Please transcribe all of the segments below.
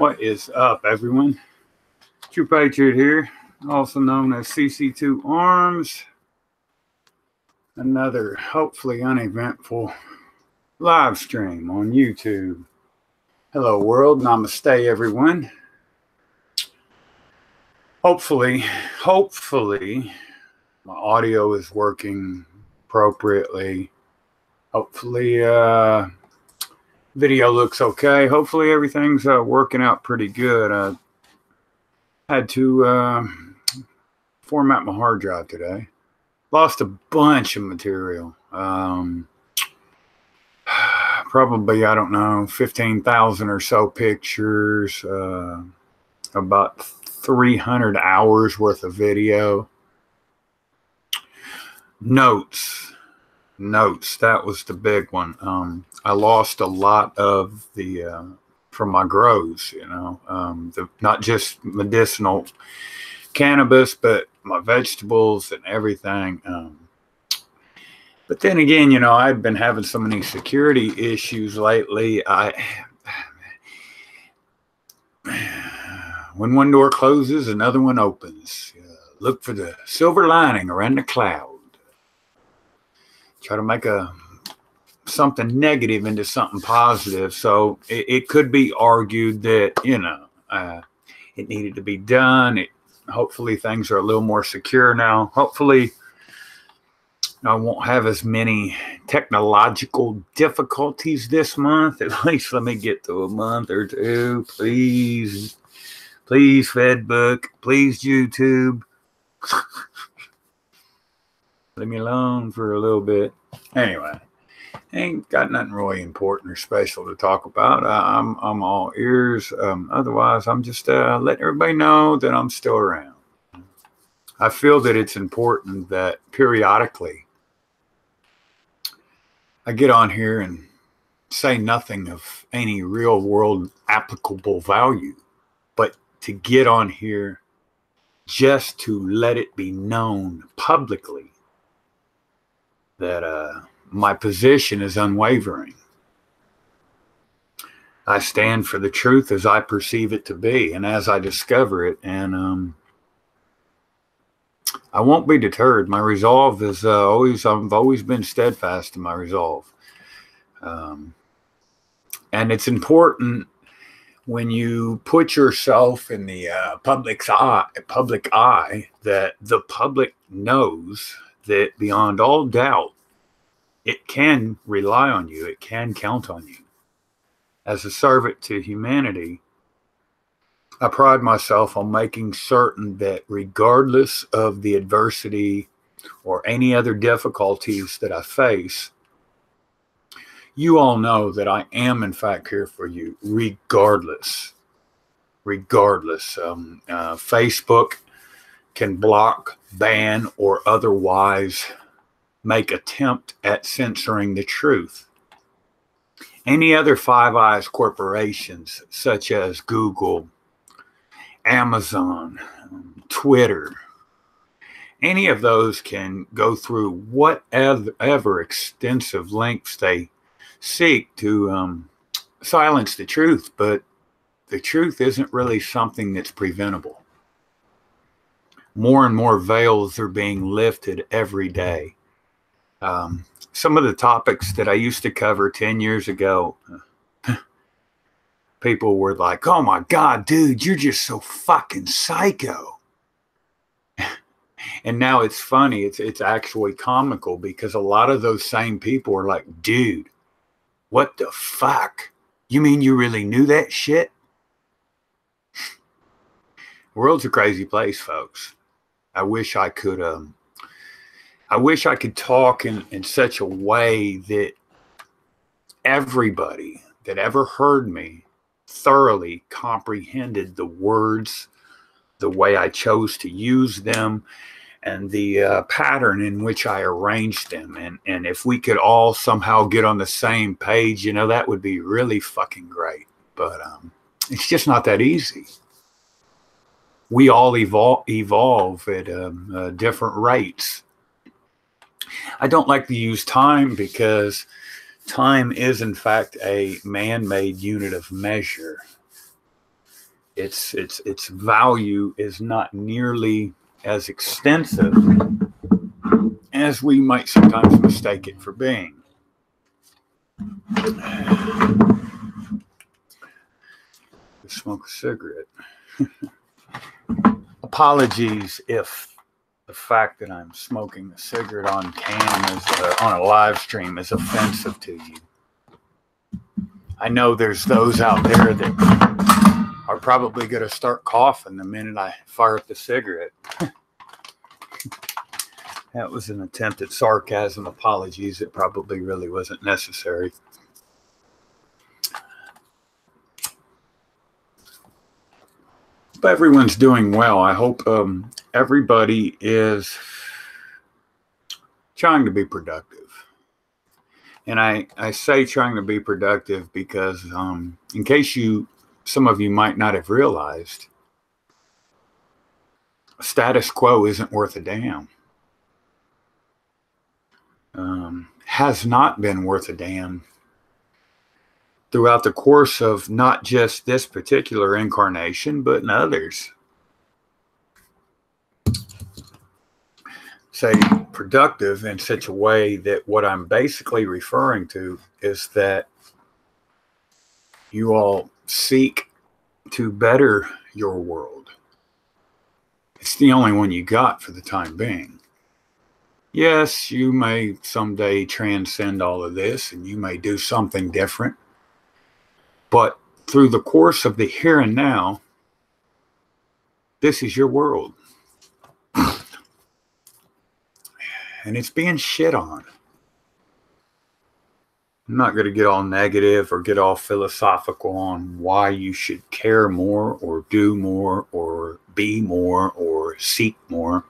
What is up, everyone? True Patriot here, also known as CC2 Arms. Another hopefully uneventful live stream on YouTube. Hello, world. Namaste, everyone. Hopefully, my audio is working appropriately. Hopefully, video looks okay. Hopefully, everything's working out pretty good. I had to format my hard drive today. Lost a bunch of material. Probably, I don't know, 15,000 or so pictures, about 300 hours worth of video. Notes, that was the big one. I lost a lot of the, from my grows, not just medicinal cannabis, but my vegetables and everything. But then again, I've been having so many security issues lately. When one door closes, another one opens. Look for the silver lining around the cloud. Try to make something negative into something positive. So it could be argued that, it needed to be done. Hopefully things are a little more secure now. Hopefully I won't have as many technological difficulties this month. At least let me get to a month or two, please. Please, Fedbook. Please, YouTube. Leave me alone for a little bit. Anyway, ain't got nothing really important or special to talk about. I'm all ears. Otherwise, I'm just letting everybody know that I'm still around. I feel that it's important that periodically I get on here and say nothing of any real world applicable value, but to get on here just to let it be known publicly that my position is unwavering. I stand for the truth as I perceive it to be and as I discover it, and I won't be deterred. My resolve is I've always been steadfast in my resolve. And it's important when you put yourself in the public eye that the public knows that beyond all doubt, it can rely on you. It can count on you. As a servant to humanity, I pride myself on making certain that regardless of the adversity or any other difficulties that I face, you all know that I am in fact here for you, regardless. Facebook can block, ban, or otherwise make attempt at censoring the truth. Any other Five Eyes corporations such as Google, Amazon, Twitter, any of those can go through whatever extensive lengths they seek to silence the truth, but the truth isn't really something that's preventable. More and more veils are being lifted every day. Some of the topics that I used to cover 10 years ago, people were like, oh my God, dude, you're just so fucking psycho. And now it's funny. It's actually comical because a lot of those same people are like, dude, what the fuck? You mean you really knew that shit? The world's a crazy place, folks. I wish I could talk in such a way that everybody that ever heard me thoroughly comprehended the words, the way I chose to use them, and the pattern in which I arranged them. And if we could all somehow get on the same page, that would be really fucking great. But it's just not that easy. We all evolve at different rates. I don't like to use time because time is, in fact, a man-made unit of measure. its value is not nearly as extensive as we might sometimes mistake it for being. Smoke a cigarette. Apologies if the fact that I'm smoking a cigarette on cam on a live stream is offensive to you. I know there's those out there that are probably going to start coughing the minute I fire up the cigarette. That was an attempt at sarcasm. Apologies. It probably really wasn't necessary. But everyone's doing well. I hope everybody is trying to be productive. And I say trying to be productive because in case some of you might not have realized, status quo isn't worth a damn. Has not been worth a damn throughout the course of not just this particular incarnation, but in others. Say productive in such a way that what I'm basically referring to is that you all seek to better your world. It's the only one you got for the time being. Yes, you may someday transcend all of this and you may do something different. But through the course of the here and now, this is your world. And it's being shit on. I'm not going to get all negative or get all philosophical on why you should care more or do more or be more or seek more.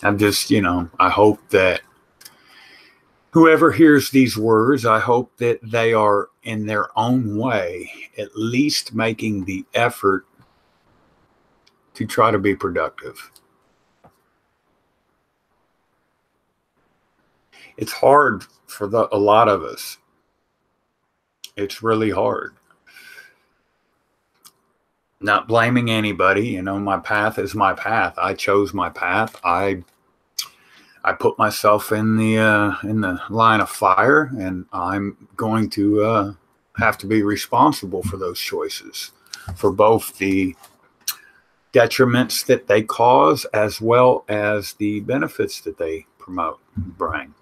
I'm just, I hope that whoever hears these words, I hope that they are in their own way at least making the effort to try to be productive. It's hard for a lot of us. It's really hard. Not blaming anybody, my path is my path. I chose my path. I put myself in the line of fire, and I'm going to have to be responsible for those choices, for both the detriments that they cause as well as the benefits that they promote and bring.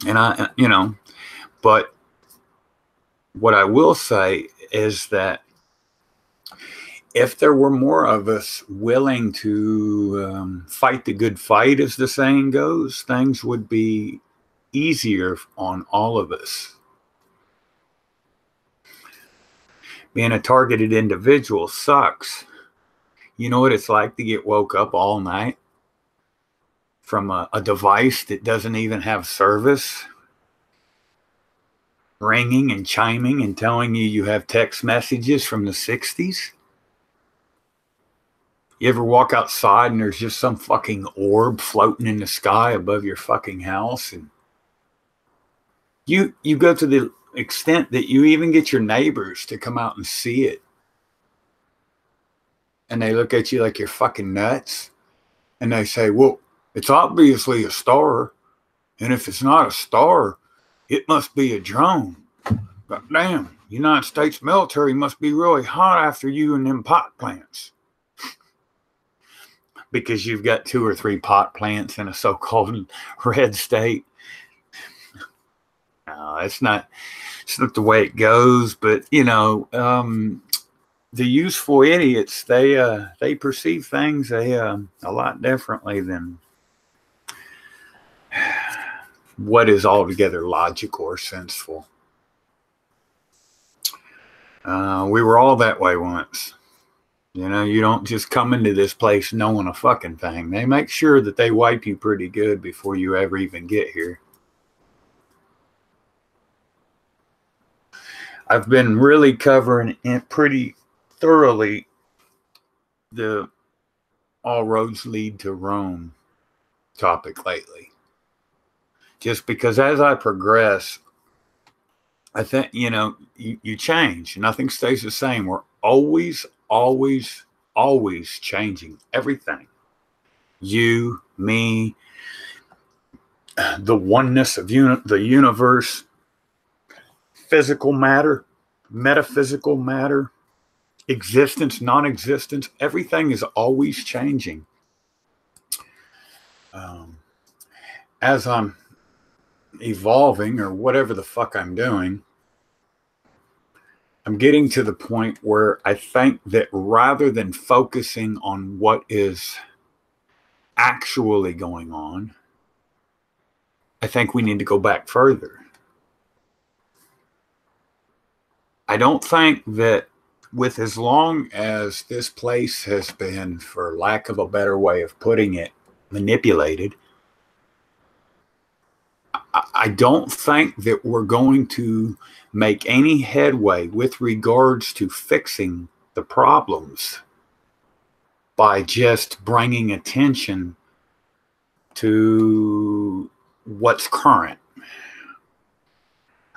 And but what I will say is that if there were more of us willing to fight the good fight, as the saying goes, things would be easier on all of us. Being a targeted individual sucks. You know what it's like to get woke up all night from a device that doesn't even have service, ringing and chiming and telling you have text messages from the 60s? You ever walk outside and there's just some fucking orb floating in the sky above your fucking house? And you go to the extent that you even get your neighbors to come out and see it. And they look at you like you're fucking nuts. And they say, well, it's obviously a star. And if it's not a star, it must be a drone. But damn, United States military must be really hot after you and them pot plants. Because you've got 2 or 3 pot plants in a so-called red state. No, it's not the way it goes. But, the useful idiots, they perceive things a lot differently than what is altogether logical or senseful. We were all that way once. You don't just come into this place knowing a fucking thing. They make sure that they wipe you pretty good before you ever even get here. I've been really covering it pretty thoroughly the all roads lead to Rome topic lately. Just because as I progress, I think, you change. Nothing stays the same. We're always, always, always changing everything. You, me, the oneness of the universe, physical matter, metaphysical matter, existence, non-existence, everything is always changing. As I'm evolving or whatever the fuck I'm doing, I'm getting to the point where I think that rather than focusing on what is actually going on, I think we need to go back further. I don't think that with as long as this place has been, for lack of a better way of putting it, manipulated, I don't think that we're going to make any headway with regards to fixing the problems by just bringing attention to what's current.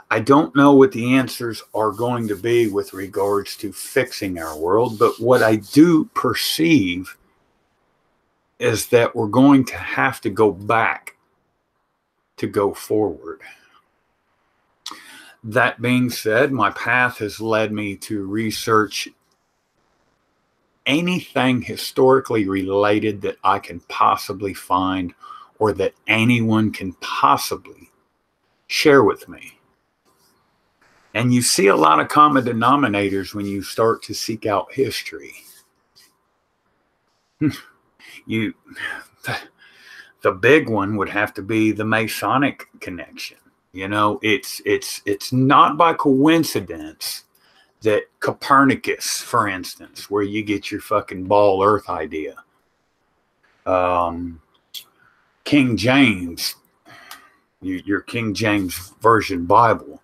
I don't know what the answers are going to be with regards to fixing our world, but what I do perceive is that we're going to have to go back to go forward. That being said, my path has led me to research anything historically related that I can possibly find or that anyone can possibly share with me. And you see a lot of common denominators when you start to seek out history. The big one would have to be the Masonic connection. You know, it's not by coincidence that Copernicus, for instance, where you get your fucking ball Earth idea, King James, your King James Version Bible,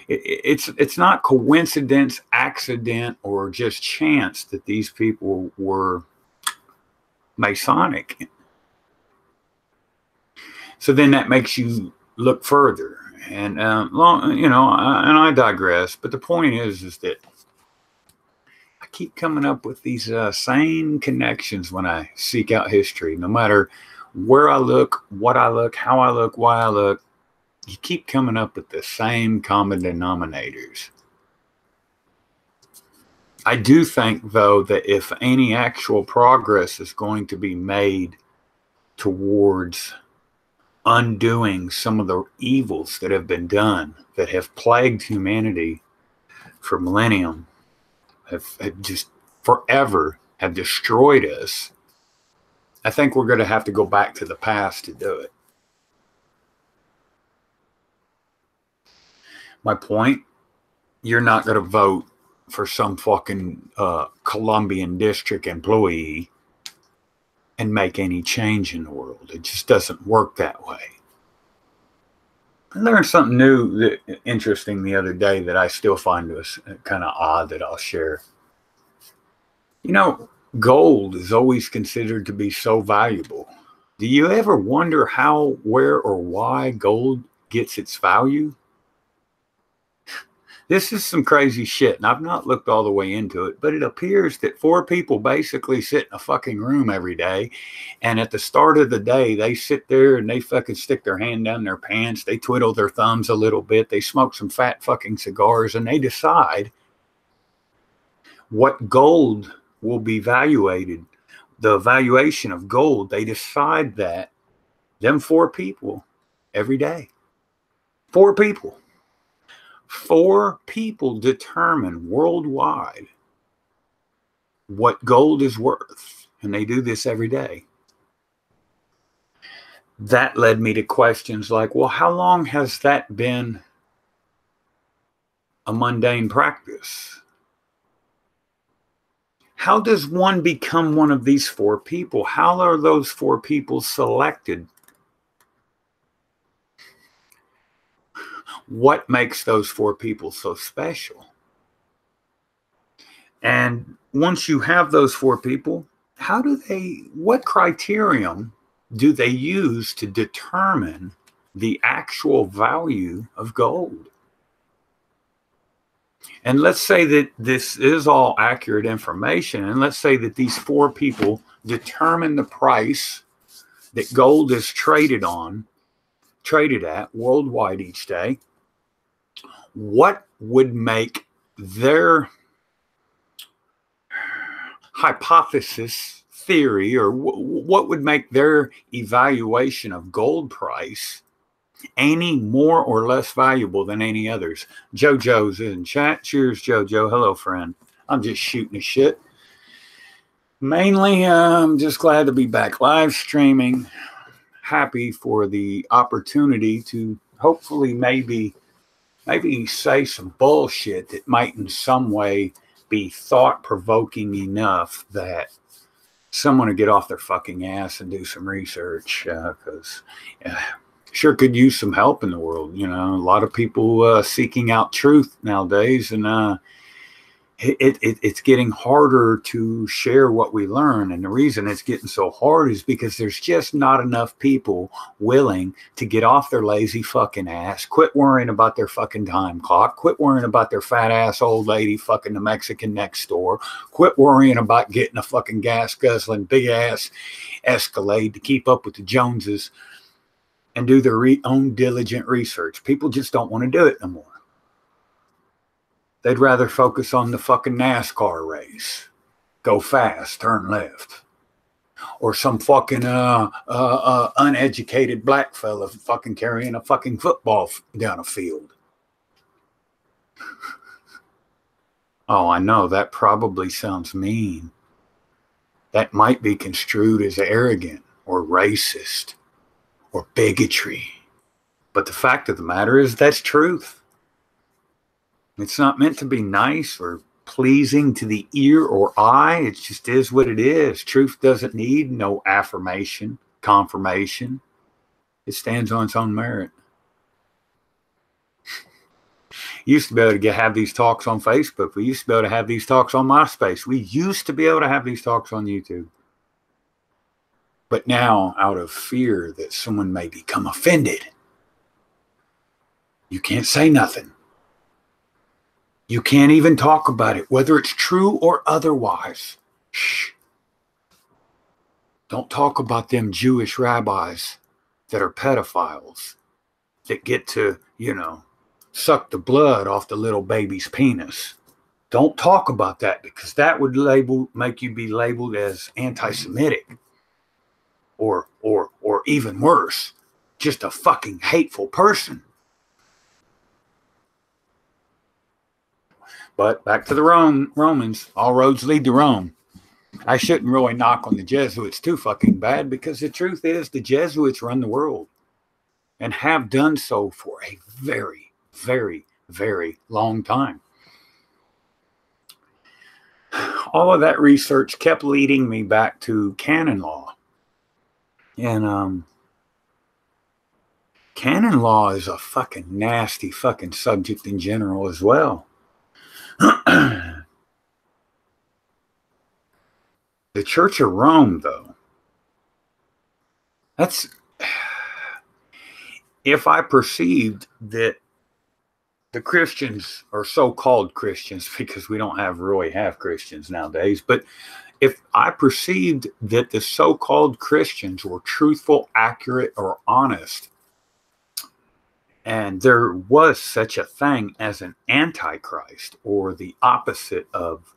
it's not coincidence, accident, or just chance that these people were Masonic. So then that makes you look further, and and I digress. But the point is that I keep coming up with these same connections when I seek out history. No matter where I look, what I look, how I look, why I look, you keep coming up with the same common denominators. I do think, though, that if any actual progress is going to be made towards undoing some of the evils that have been done, that have plagued humanity for millennium, have just forever have destroyed us, I think we're going to have to go back to the past to do it. My point, you're not going to vote for some fucking Colombian district employee and make any change in the world. It just doesn't work that way. I learned something new, interesting the other day that I still find was kind of odd that I'll share. You know, gold is always considered to be so valuable. Do you ever wonder how, where, or why gold gets its value? This is some crazy shit, and I've not looked all the way into it, but it appears that 4 people basically sit in a fucking room every day, and at the start of the day, they sit there and they fucking stick their hand down their pants, they twiddle their thumbs a little bit, they smoke some fat fucking cigars, and they decide what gold will be evaluated, the valuation of gold. They decide that, them 4 people, every day. 4 people. 4 people determine worldwide what gold is worth, and they do this every day. That led me to questions like, well, how long has that been a mundane practice? How does one become one of these 4 people? How are those 4 people selected? What makes those 4 people so special? And once you have those 4 people, what criterion do they use to determine the actual value of gold? And let's say that this is all accurate information. And let's say that these 4 people determine the price that gold is traded at worldwide each day. What would make their hypothesis, theory, or what would make their evaluation of gold price any more or less valuable than any others? JoJo's in chat. Cheers, JoJo. Hello, friend. I'm just shooting the shit. Mainly, I'm just glad to be back live streaming. Happy for the opportunity to hopefully maybe say some bullshit that might in some way be thought-provoking enough that someone will get off their fucking ass and do some research, because sure could use some help in the world. You know, a lot of people seeking out truth nowadays, and it's getting harder to share what we learn. And the reason it's getting so hard is because there's just not enough people willing to get off their lazy fucking ass, quit worrying about their fucking time clock, quit worrying about their fat ass old lady fucking the Mexican next door, quit worrying about getting a fucking gas guzzling big ass Escalade to keep up with the Joneses and do their own diligent research. People just don't want to do it no more. They'd rather focus on the fucking NASCAR race. Go fast, turn left. Or some fucking uneducated black fella fucking carrying a fucking football down a field. Oh, I know, that probably sounds mean. That might be construed as arrogant or racist or bigotry. But the fact of the matter is that's truth. It's not meant to be nice or pleasing to the ear or eye. It just is what it is. Truth doesn't need no affirmation, confirmation. It stands on its own merit. You used to be able to have these talks on Facebook. We used to be able to have these talks on MySpace. We used to be able to have these talks on YouTube. But now, out of fear that someone may become offended, you can't say nothing. You can't even talk about it, whether it's true or otherwise. Shh. Don't talk about them Jewish rabbis that are pedophiles that get to, suck the blood off the little baby's penis. Don't talk about that, because that would make you be labeled as anti-Semitic or even worse, just a fucking hateful person. But back to the Romans, all roads lead to Rome. I shouldn't really knock on the Jesuits too fucking bad, because the truth is the Jesuits run the world and have done so for a very, very, very long time. All of that research kept leading me back to canon law. And canon law is a fucking nasty fucking subject in general as well. The Church of Rome, though, if I perceived that the Christians, or so-called Christians, because we don't really have Christians nowadays, but if I perceived that the so-called Christians were truthful, accurate, or honest, and there was such a thing as an antichrist, or the opposite of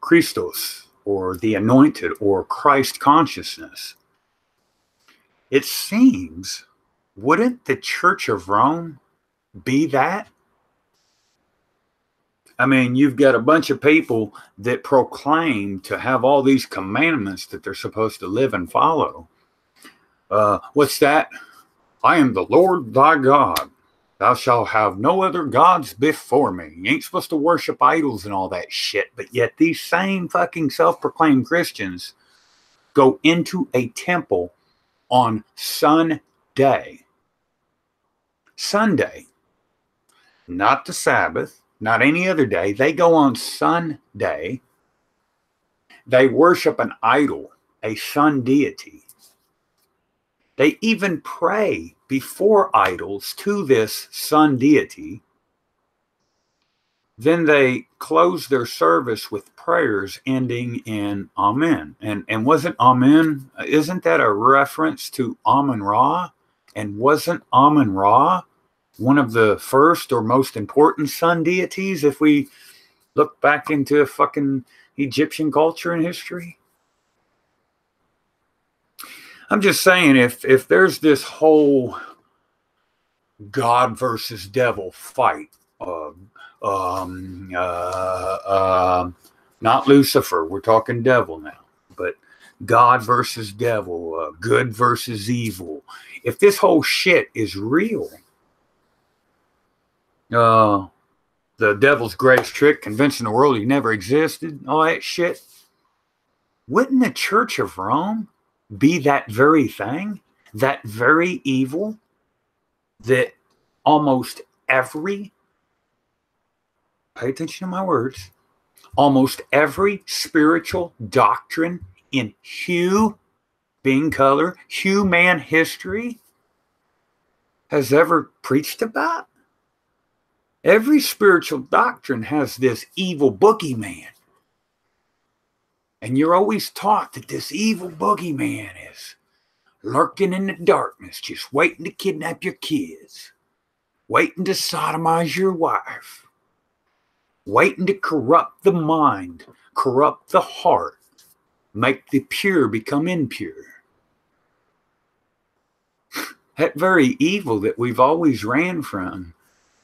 Christos, or the anointed, or Christ consciousness, it seems, wouldn't the Church of Rome be that? I mean, you've got a bunch of people that proclaim to have all these commandments that they're supposed to live and follow. What's that? I am the Lord thy God. Thou shalt have no other gods before me. You ain't supposed to worship idols and all that shit. But yet these same fucking self-proclaimed Christians go into a temple on Sunday. Sunday. Not the Sabbath. Not any other day. They go on Sunday. They worship an idol, a sun deity. They even pray before idols to this sun deity. Then they close their service with prayers ending in Amen. And wasn't Amen, isn't that a reference to Amun Ra? And wasn't Amun Ra one of the first or most important sun deities if we look back into fucking Egyptian culture and history? I'm just saying, if there's this whole God versus devil fight, not Lucifer, we're talking devil now, but God versus devil, good versus evil. If this whole shit is real, the devil's greatest trick, convincing the world he never existed, all that shit, wouldn't the Church of Rome be that very thing, that very evil that almost every, pay attention to my words, almost every spiritual doctrine in hue, being color, human history has ever preached about? Every spiritual doctrine has this evil boogeyman. And you're always taught that this evil boogeyman is lurking in the darkness, just waiting to kidnap your kids, waiting to sodomize your wife, waiting to corrupt the mind, corrupt the heart, make the pure become impure. That very evil that we've always ran from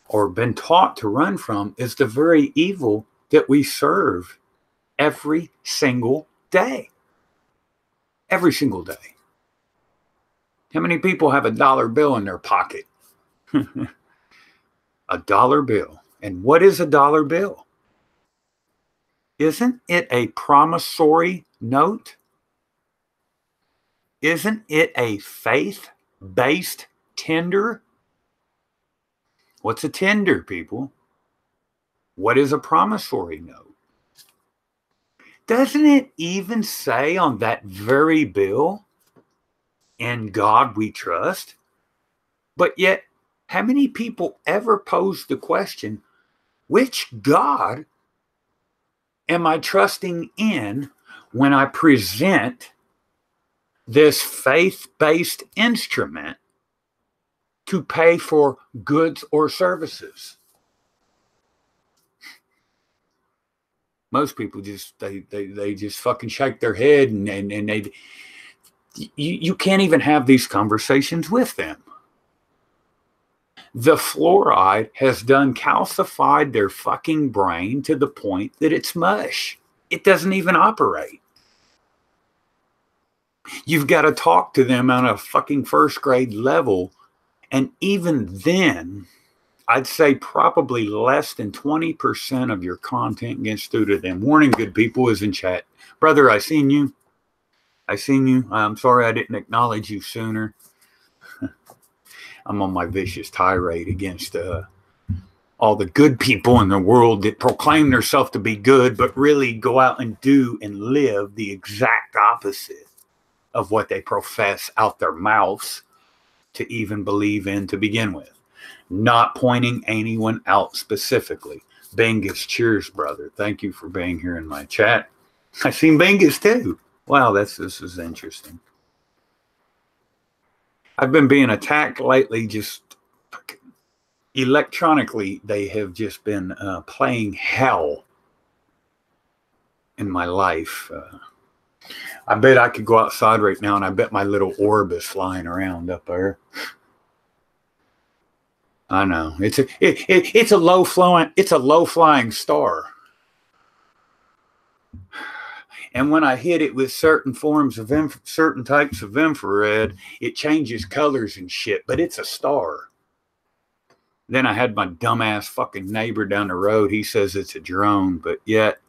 or been taught to run from is the very evil that we serve every single day. Every single day. How many people have a dollar bill in their pocket? A dollar bill. And what is a dollar bill? Isn't it a promissory note? Isn't it a faith-based tender? What's a tender, people? What is a promissory note? Doesn't it even say on that very bill, "In God we trust"? But yet, how many people ever pose the question, which God am I trusting in when I present this faith-based instrument to pay for goods or services? Most people just they just fucking shake their head and they you can't even have these conversations with them. The fluoride has done calcified their fucking brain to the point that it's mush. It doesn't even operate. You've got to talk to them on a fucking first grade level. And even then, I'd say probably less than 20% of your content gets through to them. Warning, good people, is in chat. Brother, I seen you. I seen you. I'm sorry I didn't acknowledge you sooner. I'm on my vicious tirade against all the good people in the world that proclaim themselves to be good, but really go out and do and live the exact opposite of what they profess out their mouths to even believe in to begin with. Not pointing anyone out specifically. Bingus, cheers, brother. Thank you for being here in my chat. I seen Bingus too. Wow, this is interesting. I've been being attacked lately, just electronically. They have just been playing hell in my life. I bet I could go outside right now, and I bet my little orb is flying around up there. I know it's a low flying star. And when I hit it with certain forms of certain types of infrared, it changes colors and shit, but it's a star. Then I had my dumbass fucking neighbor down the road. He says it's a drone, but yet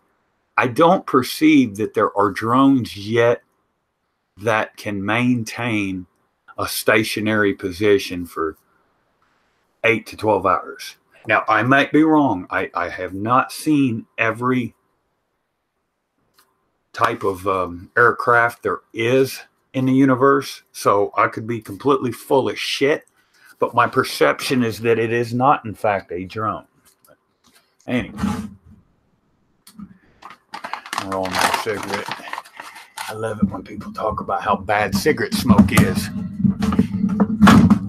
I don't perceive that there are drones yet that can maintain a stationary position for 8 to 12 hours. Now, I might be wrong. I have not seen every type of aircraft there is in the universe, so I could be completely full of shit, but my perception is that it is not, in fact, a drone. Anyway, I'm rolling my cigarette. I love it when people talk about how bad cigarette smoke is.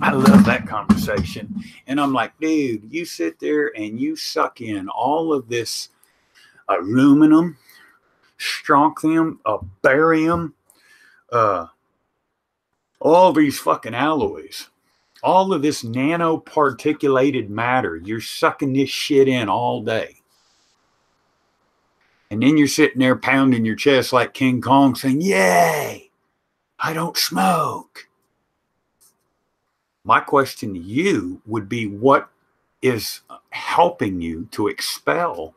I love that conversation. And I'm like, dude, you sit there and you suck in all of this aluminum, strontium, barium, all these fucking alloys, all of this nanoparticulated matter. You're sucking this shit in all day. And then you're sitting there pounding your chest like King Kong saying, yay, I don't smoke. My question to you would be, what is helping you to expel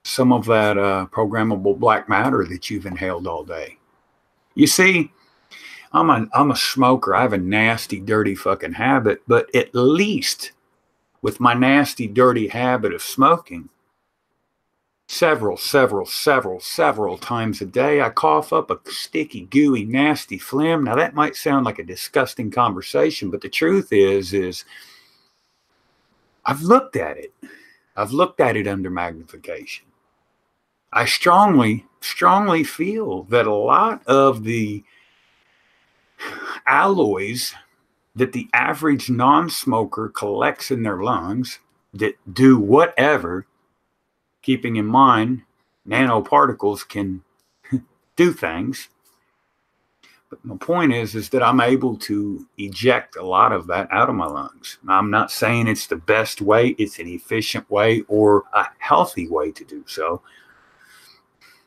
some of that programmable black matter that you've inhaled all day? You see, I'm a smoker. I have a nasty, dirty fucking habit, but at least with my nasty, dirty habit of smoking, several times a day, I cough up a sticky, gooey, nasty phlegm. Now, that might sound like a disgusting conversation, but the truth is I've looked at it. I've looked at it under magnification. I strongly feel that a lot of the alloys that the average non-smoker collects in their lungs that do whatever, keeping in mind nanoparticles can do things. But my point is that I'm able to eject a lot of that out of my lungs. I'm not saying it's the best way, it's an efficient way or a healthy way to do so.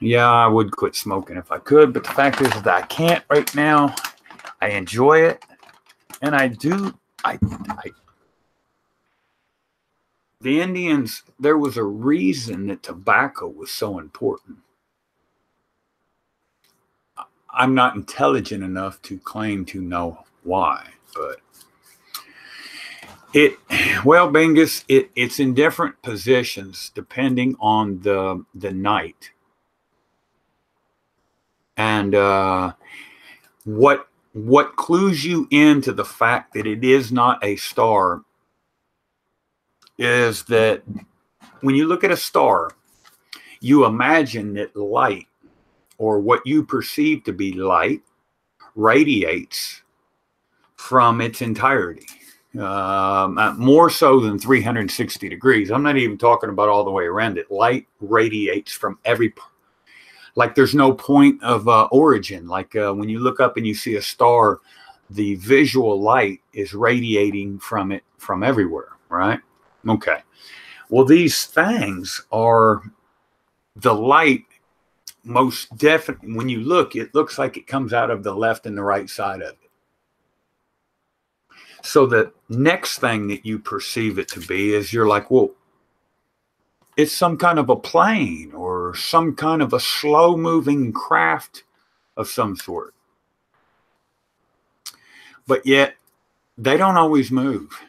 Yeah, I would quit smoking if I could, but the fact is that I can't right now. I enjoy it, and I do. The Indians, there was a reason that tobacco was so important. I'm not intelligent enough to claim to know why, but Bingus, it's in different positions depending on the night. And what clues you into the fact that it is not a star is that when you look at a star, you imagine that light, or what you perceive to be light, radiates from its entirety, more so than 360 degrees. I'm not even talking about all the way around it. Light radiates from every, like there's no point of origin. Like when you look up and you see a star, the visual light is radiating from it from everywhere, right? Okay. Well, these things are the light. Most definitely, when you look, it looks like it comes out of the left and the right side of it. So the next thing that you perceive it to be is you're like, well, it's some kind of a plane or some kind of a slow-moving craft of some sort. But yet, they don't always move.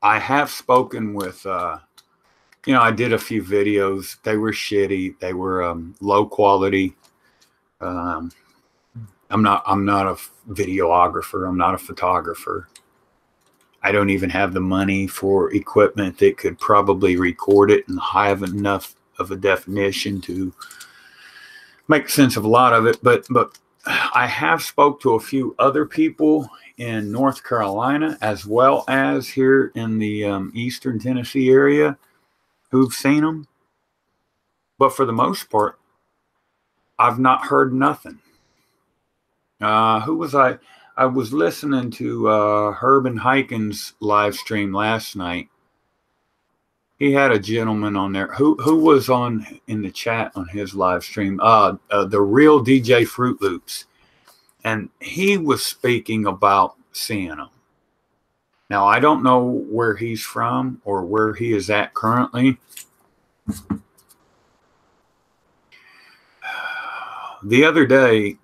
I have spoken with... I did a few videos. They were shitty. They were low quality. I'm not a videographer. I'm not a photographer. I don't even have the money for equipment that could probably record it and have enough of a definition to make sense of a lot of it. But I have spoke to a few other people in North Carolina as well as here in the Eastern Tennessee area who've seen them. But for the most part, I've not heard nothing. Who was I? I was listening to Herb and Hyken's live stream last night. He had a gentleman on there who was on in the chat on his live stream, the real DJ Fruit Loops. And he was speaking about seeing them. Now, I don't know where he's from or where he is at currently. The other day,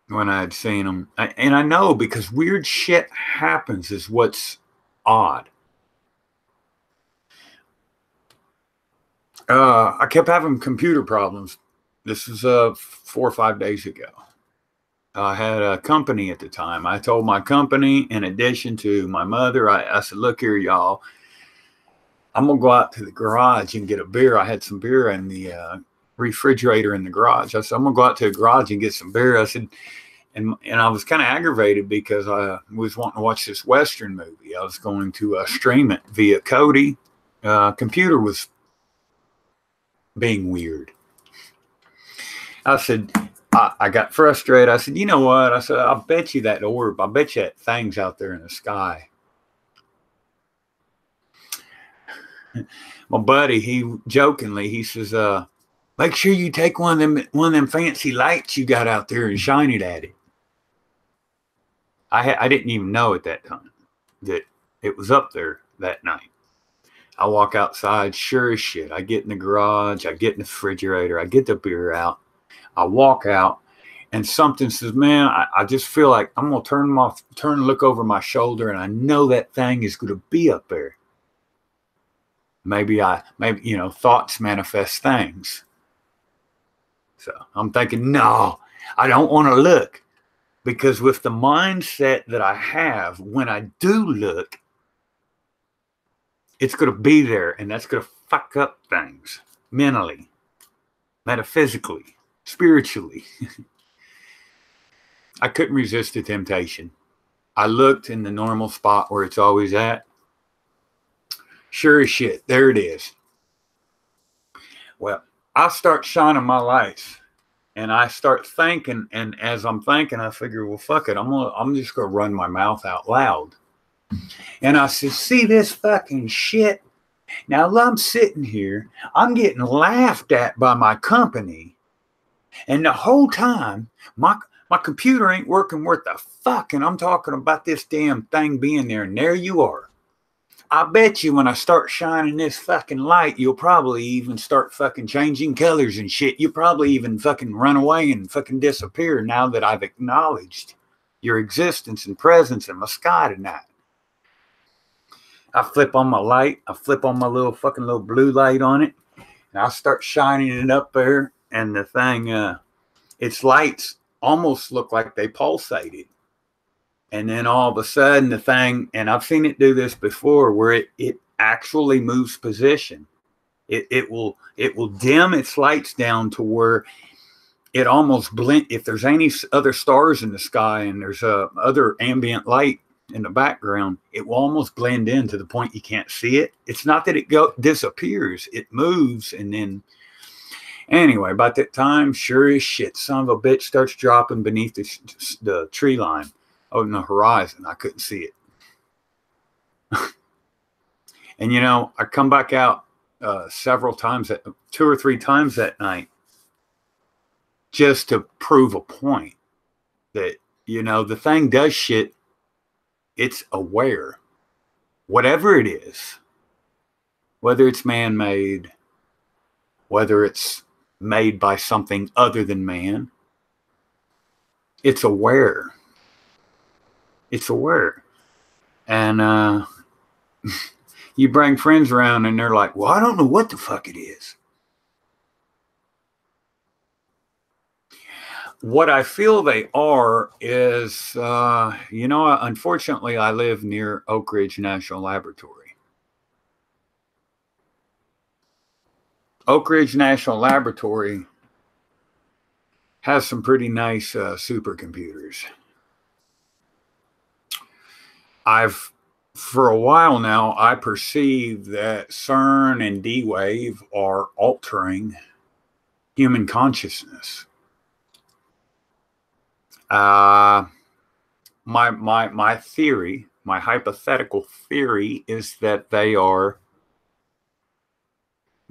when I had seen him, and I know because weird shit happens is what's odd. I kept having computer problems. This was 4 or 5 days ago. I had a company at the time. I told my company, in addition to my mother, I said, look here, y'all, I'm going to go out to the garage and get a beer. I had some beer in the refrigerator in the garage. I said, I'm going to go out to the garage and get some beer. I said, and I was kind of aggravated because I was wanting to watch this Western movie. I was going to stream it via Cody. Computer was being weird. I said, I got frustrated. I said, you know what? I said, I'll bet you that orb, I bet you that thing's out there in the sky. My buddy, he jokingly, he says, make sure you take one of them fancy lights you got out there and shine it at it. I didn't even know at that time that it was up there that night. I walk outside, sure as shit. I get in the garage, I get in the refrigerator, I get the beer out. I walk out, and something says, man, I just feel like I'm going to turn and look over my shoulder, and I know that thing is going to be up there. Maybe, thoughts manifest things. So I'm thinking, no, I don't want to look. Because with the mindset that I have, when I do look, it's going to be there, and that's going to fuck up things mentally, metaphysically, spiritually. I couldn't resist the temptation. I looked in the normal spot where it's always at. Sure as shit, there it is. Well, I start shining my lights, and I start thinking, and as I'm thinking, I figure, well, fuck it, I'm just gonna run my mouth out loud. And I said, see this fucking shit? Now I'm sitting here, I'm getting laughed at by my company, and the whole time my computer ain't working worth a fuck, and I'm talking about this damn thing being there, and there you are. I bet you when I start shining this fucking light, you'll probably even start fucking changing colors and shit. You'll probably even fucking run away and fucking disappear now that I've acknowledged your existence and presence in my sky tonight. I flip on my light. I flip on my little blue light on it. And I start shining it up there. And the thing, its lights almost look like they pulsated. And then all of a sudden the thing, and I've seen it do this before, where it actually moves position. It will dim its lights down to where it almost blend. If there's any other stars in the sky and there's other ambient light in the background, it will almost blend in to the point you can't see it. It's not that it disappears. It moves, and then anyway, about that time, sure as shit, son of a bitch starts dropping beneath the tree line. On the horizon. I couldn't see it. And I come back out several times, 2 or 3 times that night, just to prove a point that, the thing does shit. It's aware. Whatever it is, whether it's man-made, whether it's made by something other than man, it's aware. It's aware. And you bring friends around and they're like, well, I don't know what the fuck it is. What I feel they are is, unfortunately, I live near Oak Ridge National Laboratory. Oak Ridge National Laboratory has some pretty nice supercomputers. For a while now, I perceive that CERN and D-Wave are altering human consciousness. My theory, my hypothetical theory, is that they are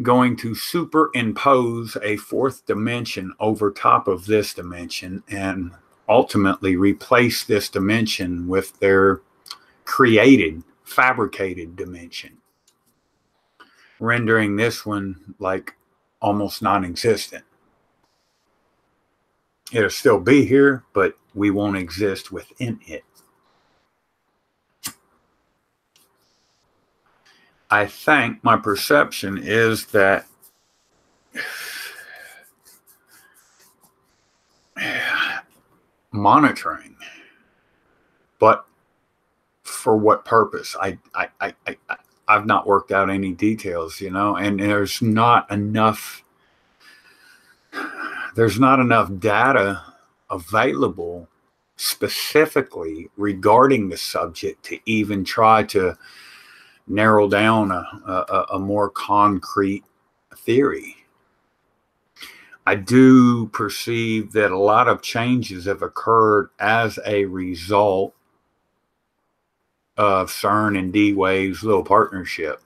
going to superimpose a 4th dimension over top of this dimension and ultimately replace this dimension with their fabricated dimension, rendering this one like almost non-existent. It'll still be here, but we won't exist within it. I think my perception is that monitoring. But for what purpose? I've not worked out any details, and there's not enough data available specifically regarding the subject to even try to narrow down a more concrete theory. I do perceive that a lot of changes have occurred as a result of CERN and D-Wave's little partnership.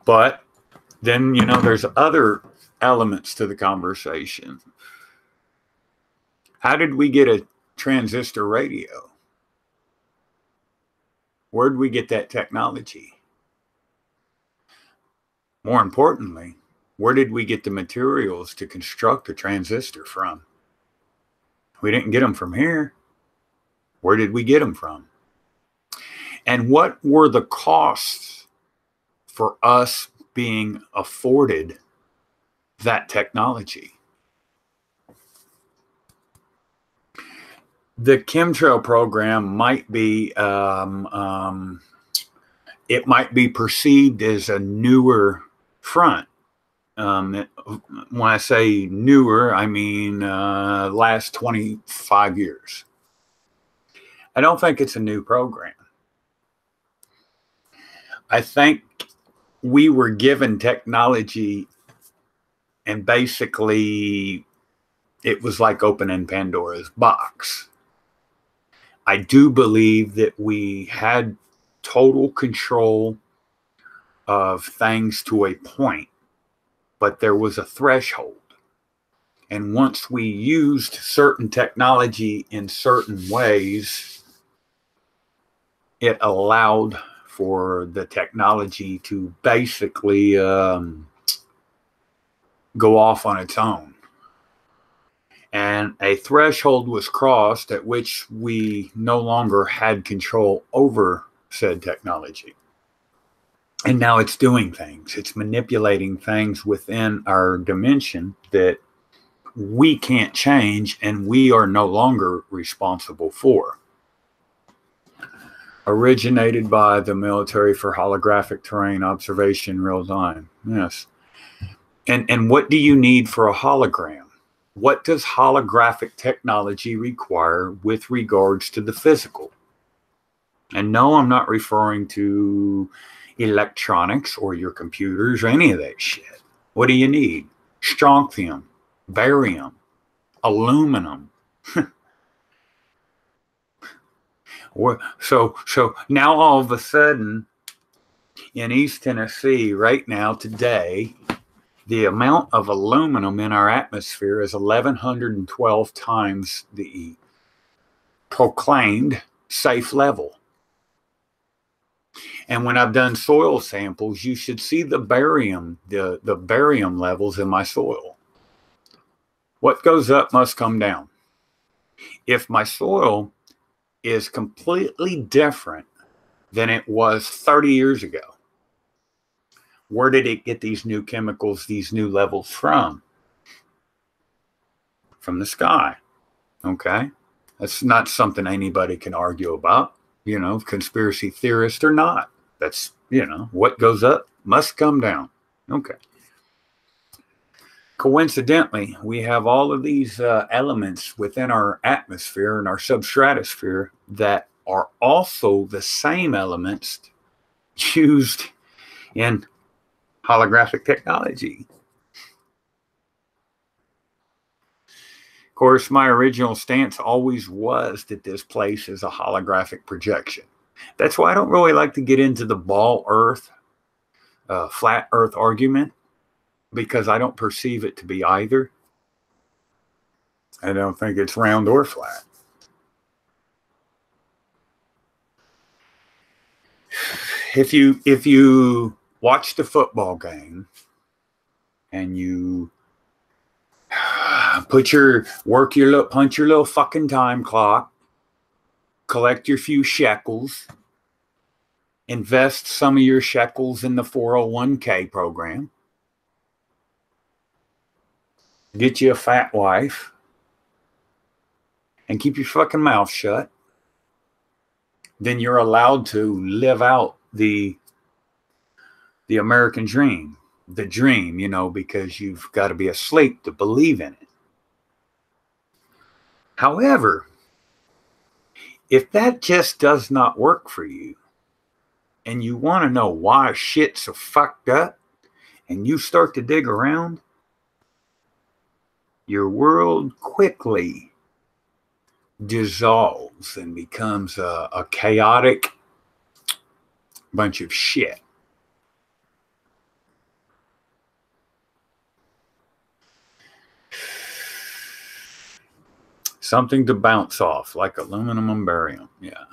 But then, there's other elements to the conversation. How did we get a transistor radio? Where did we get that technology? More importantly, where did we get the materials to construct a transistor from? We didn't get them from here. Where did we get them from? And what were the costs for us being afforded that technology? The chemtrail program might be, it might be perceived as a newer front. When I say newer, I mean last 25 years. I don't think it's a new program. I think we were given technology and basically it was like opening Pandora's box. I do believe that we had total control of things to a point, but there was a threshold. And once we used certain technology in certain ways, it allowed for the technology to basically go off on its own. And a threshold was crossed at which we no longer had control over said technology. And now it's doing things. It's manipulating things within our dimension that we can't change and we are no longer responsible for. Originated by the military for holographic terrain observation real time. Yes. And what do you need for a hologram? What does holographic technology require with regards to the physical? And no, I'm not referring to electronics or your computers or any of that shit. What do you need? Strontium, barium, aluminum. So now all of a sudden in East Tennessee right now today, the amount of aluminum in our atmosphere is 1,112 times the proclaimed safe level. And when I've done soil samples, you should see the barium, the barium levels in my soil. What goes up must come down. If my soil is completely different than it was 30 years ago, where did it get these new chemicals, these new levels from? From the sky. Okay? That's not something anybody can argue about, conspiracy theorist or not. That's, what goes up must come down. Okay. Coincidentally, we have all of these elements within our atmosphere and our substratosphere that are also the same elements used in holographic technology. Of course, my original stance always was that this place is a holographic projection. That's why I don't really like to get into the ball earth, flat earth argument, because I don't perceive it to be either. I don't think it's round or flat. If you watch the football game and you punch your little fucking time clock, collect your few shekels, invest some of your shekels in the 401k program, get you a fat wife, and keep your fucking mouth shut, then you're allowed to live out the American dream, the dream, because you've got to be asleep to believe in it. However, if that just does not work for you, and you want to know why shit's so fucked up, and you start to dig around, your world quickly dissolves and becomes a chaotic bunch of shit. Something to bounce off, like aluminum and barium. Yeah.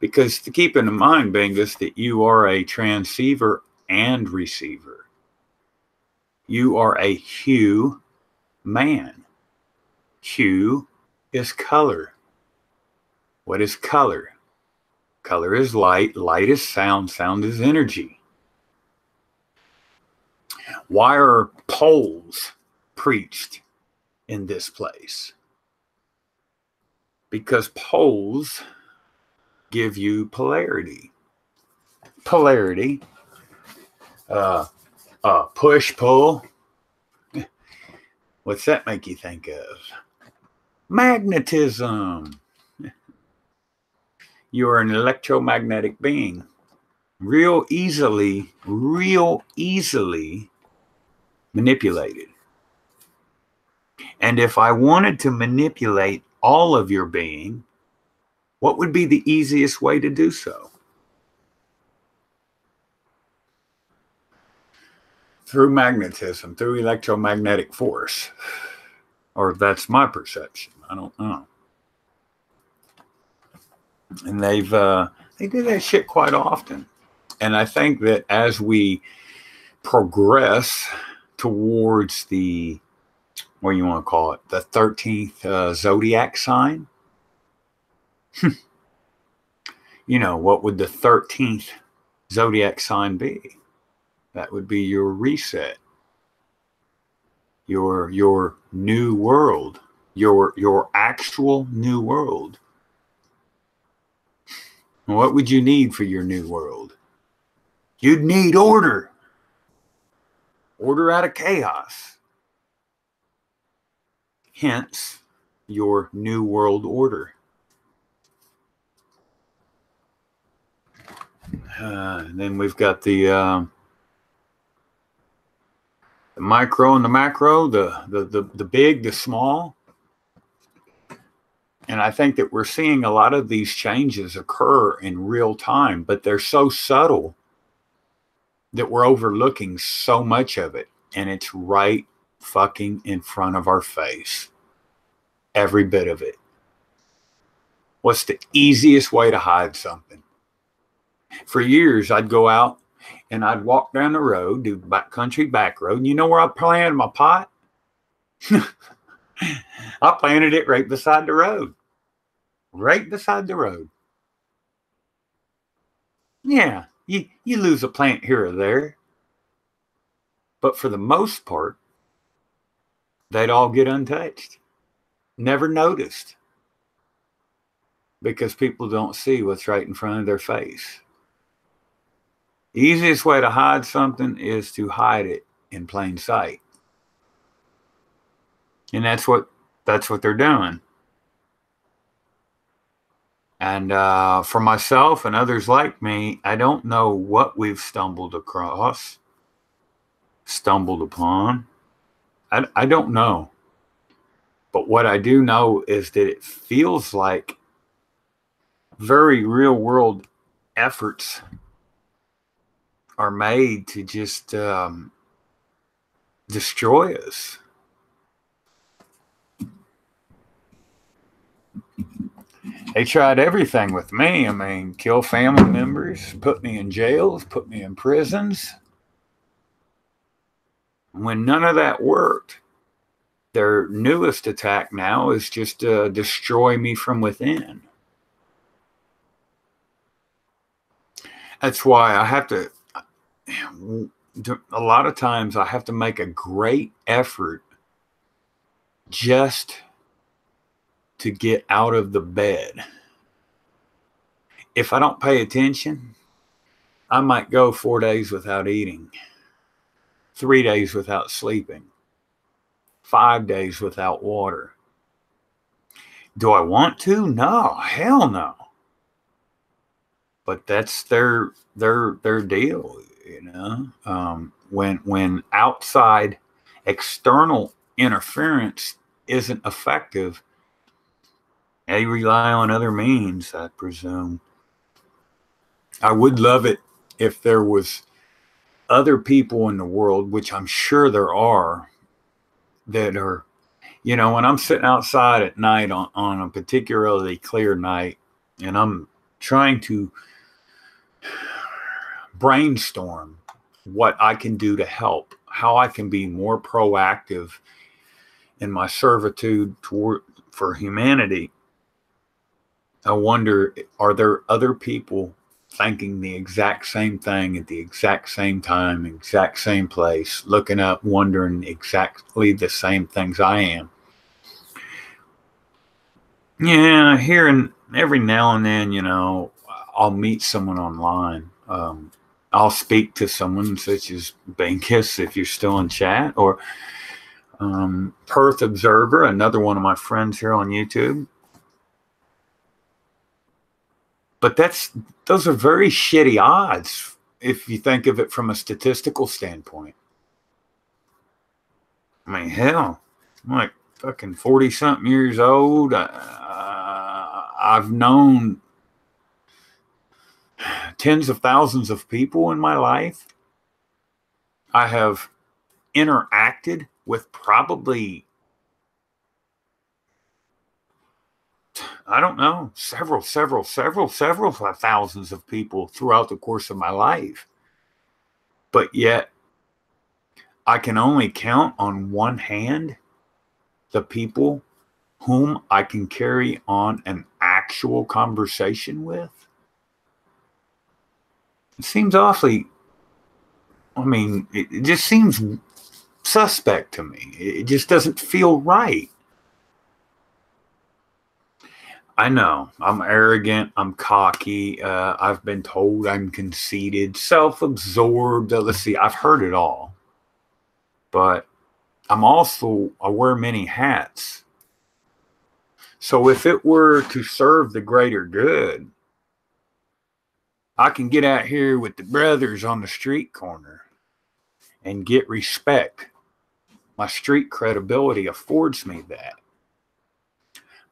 Because to keep in mind, Bingus, that you are a transceiver and receiver. You are a hue man. Hue is color. What is color? Color is light. Light is sound. Sound is energy. Why are poles preached in this place? Because poles give you polarity. Polarity. Push, pull. What's that make you think of? Magnetism. You're an electromagnetic being. Real easily manipulated. And if I wanted to manipulate all of your being, what would be the easiest way to do so? Through magnetism, through electromagnetic force. Or that's my perception. I don't know. And they do that shit quite often. And I think that as we progress towards the, what do you want to call it, the 13th zodiac sign, what would the 13th zodiac sign be? That would be your reset, your new world, your actual new world. What would you need for your new world? You'd need order. Order out of chaos. Hence, your new world order. Then we've got the micro and the macro, the big, the small. And I think that we're seeing a lot of these changes occur in real time, but they're so subtle that we're overlooking so much of it. And it's right fucking in front of our face. Every bit of it. What's the easiest way to hide something? For years, I'd go out and I'd walk down the road, do country back road. And you know where I planted my pot? I planted it right beside the road. Right beside the road. Yeah, you lose a plant here or there. But for the most part, they'd all get untouched. Never noticed. Because people don't see what's right in front of their face. The easiest way to hide something is to hide it in plain sight. And that's what they're doing. And for myself and others like me, I don't know what we've stumbled upon. I don't know. But what I do know is that it feels like very real world efforts are made to just destroy us. They tried everything with me. I mean, kill family members, put me in jails, put me in prisons. When none of that worked, their newest attack now is just to destroy me from within. That's why I have to, a lot of times I have to make a great effort just to get out of the bed. If I don't pay attention, I might go 4 days without eating, 3 days without sleeping, 5 days without water. Do I want to? No, hell no. But that's their deal, you know. When outside external interference isn't effective, they rely on other means, I presume. I would love it if there was other people in the world, which I'm sure there are, that are, you know, when I'm sitting outside at night on a particularly clear night, and I'm trying to brainstorm what I can do to help, how I can be more proactive in my servitude for humanity. I wonder, are there other people thinking the exact same thing at the exact same time, exact same place, looking up, wondering exactly the same things I am? Yeah, here and every now and then, you know, I'll meet someone online. I'll speak to someone such as Bankus, if you're still in chat, or Perth Observer, another one of my friends here on YouTube. But those are very shitty odds if you think of it from a statistical standpoint. I mean, hell, I'm like fucking 40-something years old. I've known tens of thousands of people in my life. I have interacted with probably, I don't know, several thousands of people throughout the course of my life. But yet, I can only count on one hand the people whom I can carry on an actual conversation with. It seems awfully, I mean, it just seems suspect to me. It just doesn't feel right. I know I'm arrogant, I'm cocky, I've been told I'm conceited, self-absorbed. Let's see, I've heard it all. But I wear many hats. So if it were to serve the greater good, I can get out here with the brothers on the street corner and get respect. My street credibility affords me that.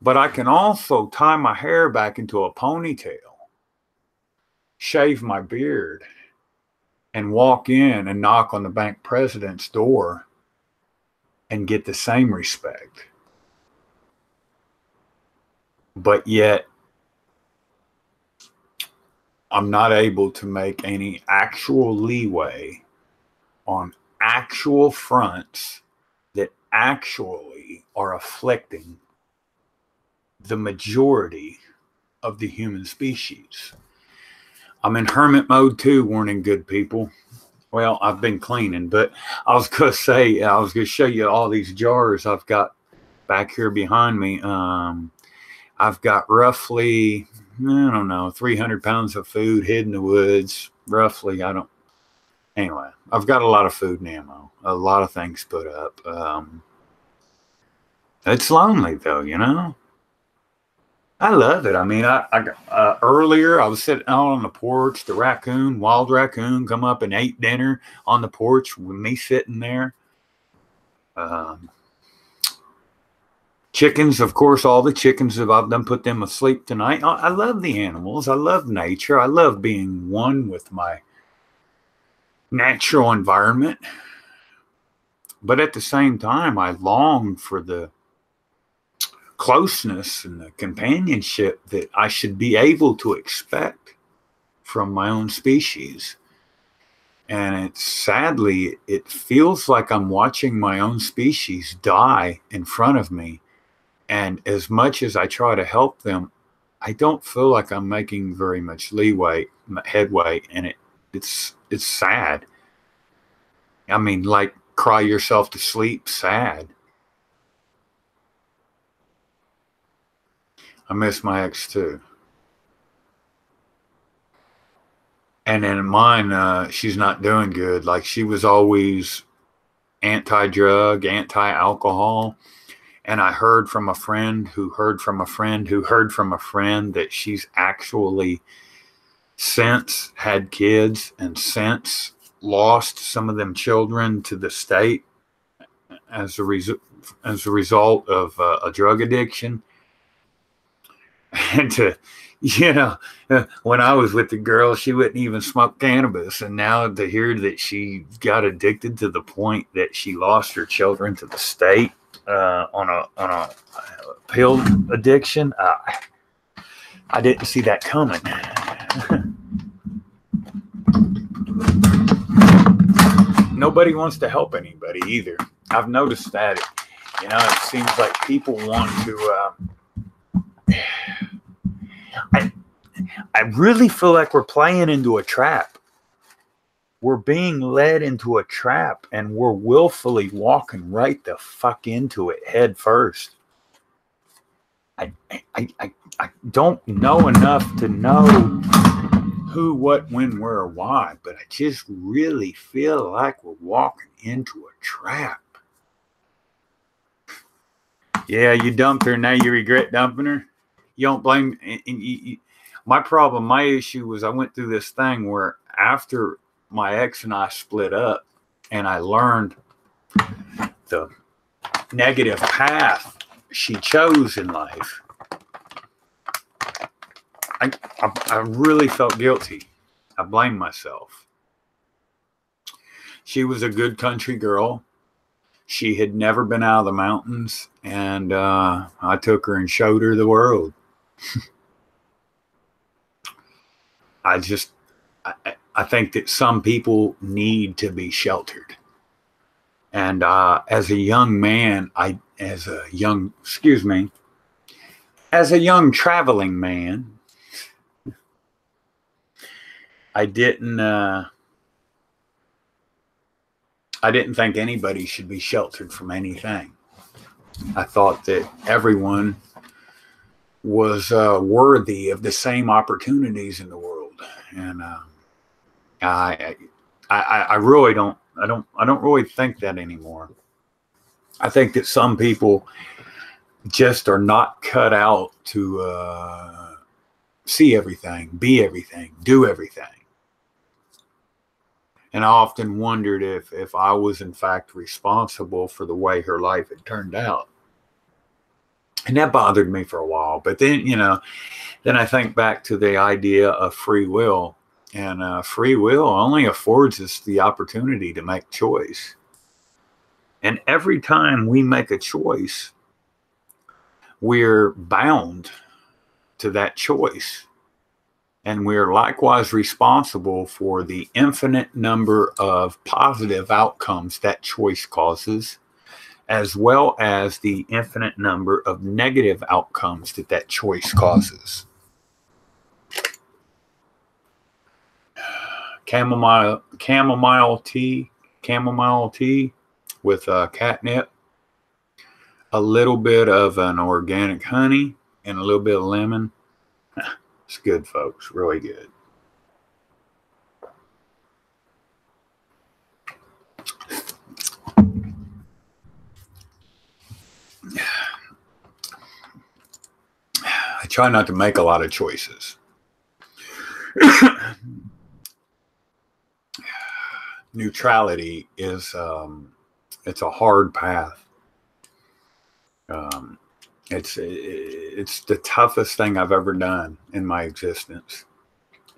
But I can also tie my hair back into a ponytail, shave my beard, and walk in and knock on the bank president's door and get the same respect. But yet, I'm not able to make any actual leeway on actual fronts that actually are afflicting the majority of the human species. I'm in hermit mode too, warning good people. Well, I've been cleaning, but I was going to show you all these jars I've got back here behind me. I've got roughly, I don't know, 300 pounds of food hid in the woods. Roughly, anyway, I've got a lot of food and ammo, a lot of things put up. It's lonely though, you know? I love it. I mean, earlier I was sitting out on the porch, the wild raccoon, come up and ate dinner on the porch with me sitting there. Chickens, of course, all the chickens, I've done put them asleep tonight. I love the animals. I love nature. I love being one with my natural environment. But at the same time, I long for the closeness and the companionship that I should be able to expect from my own species. And sadly, it feels like I'm watching my own species die in front of me. And as much as I try to help them, I don't feel like I'm making very much headway, and it's sad. I mean, like cry yourself to sleep, sad. I miss my ex too. And then mine, she's not doing good. Like, she was always anti-drug, anti-alcohol. And I heard from a friend who heard from a friend who heard from a friend that she's actually since had kids and since lost some of them children to the state as a result of a drug addiction. And when I was with the girl, she wouldn't even smoke cannabis, and now to hear that she got addicted to the point that she lost her children to the state on a pill addiction, I didn't see that coming. Nobody wants to help anybody either. I've noticed that. It seems like people want to. I really feel like we're playing into a trap. We're being led into a trap, and we're willfully walking right the fuck into it head first. I don't know enough to know who, what, when, where, or why, but I just really feel like we're walking into a trap. Yeah, you dumped her, now you regret dumping her. You don't blame. My problem, my issue was I went through this thing where after my ex and I split up and I learned the negative path she chose in life, I really felt guilty. I blamed myself. She was a good country girl. She had never been out of the mountains, and I took her and showed her the world. I think that some people need to be sheltered. And as a young man, as a young traveling man, I didn't think anybody should be sheltered from anything. I thought that everyone was worthy of the same opportunities in the world. And I really don't really think that anymore. I think that some people just are not cut out to see everything, be everything, do everything. And I often wondered if I was in fact responsible for the way her life had turned out. And that bothered me for a while. But then, then I think back to the idea of free will. And free will only affords us the opportunity to make choice. And every time we make a choice, we're bound to that choice. And we're likewise responsible for the infinite number of positive outcomes that choice causes, as well as the infinite number of negative outcomes that choice causes. Chamomile tea with catnip, a little bit of an organic honey, and a little bit of lemon. It's good, folks. Really good. I try not to make a lot of choices. Neutrality is it's a hard path. It's the toughest thing I've ever done in my existence,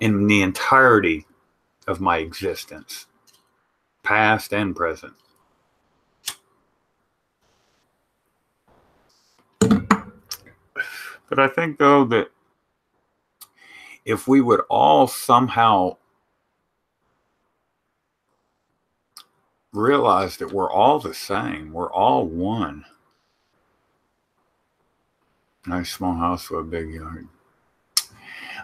in the entirety of my existence, past and present. But I think, though, that if we would all somehow realize that we're all the same, we're all one. Nice small house with a big yard.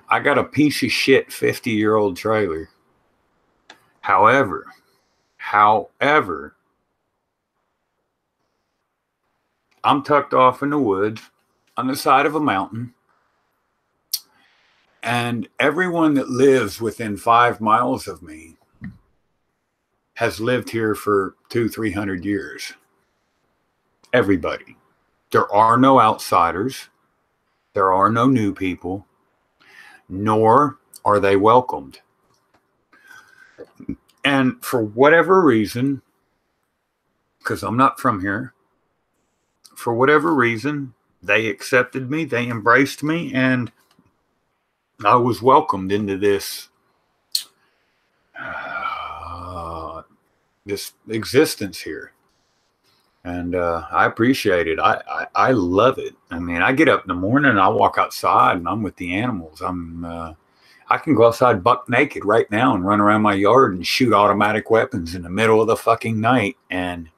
I got a piece of shit 50-year-old trailer. However, I'm tucked off in the woods on the side of a mountain And everyone that lives within 5 miles of me has lived here for 200-300 years. Everybody. There are no outsiders. There are no new people, nor are they welcomed. And for whatever reason, because I'm not from here, for whatever reason, they accepted me, they embraced me, and I was welcomed into this this existence here. And I appreciate it. I love it. I mean, I get up in the morning and I walk outside and I'm with the animals. I can go outside buck naked right now and run around my yard and shoot automatic weapons in the middle of the fucking night, and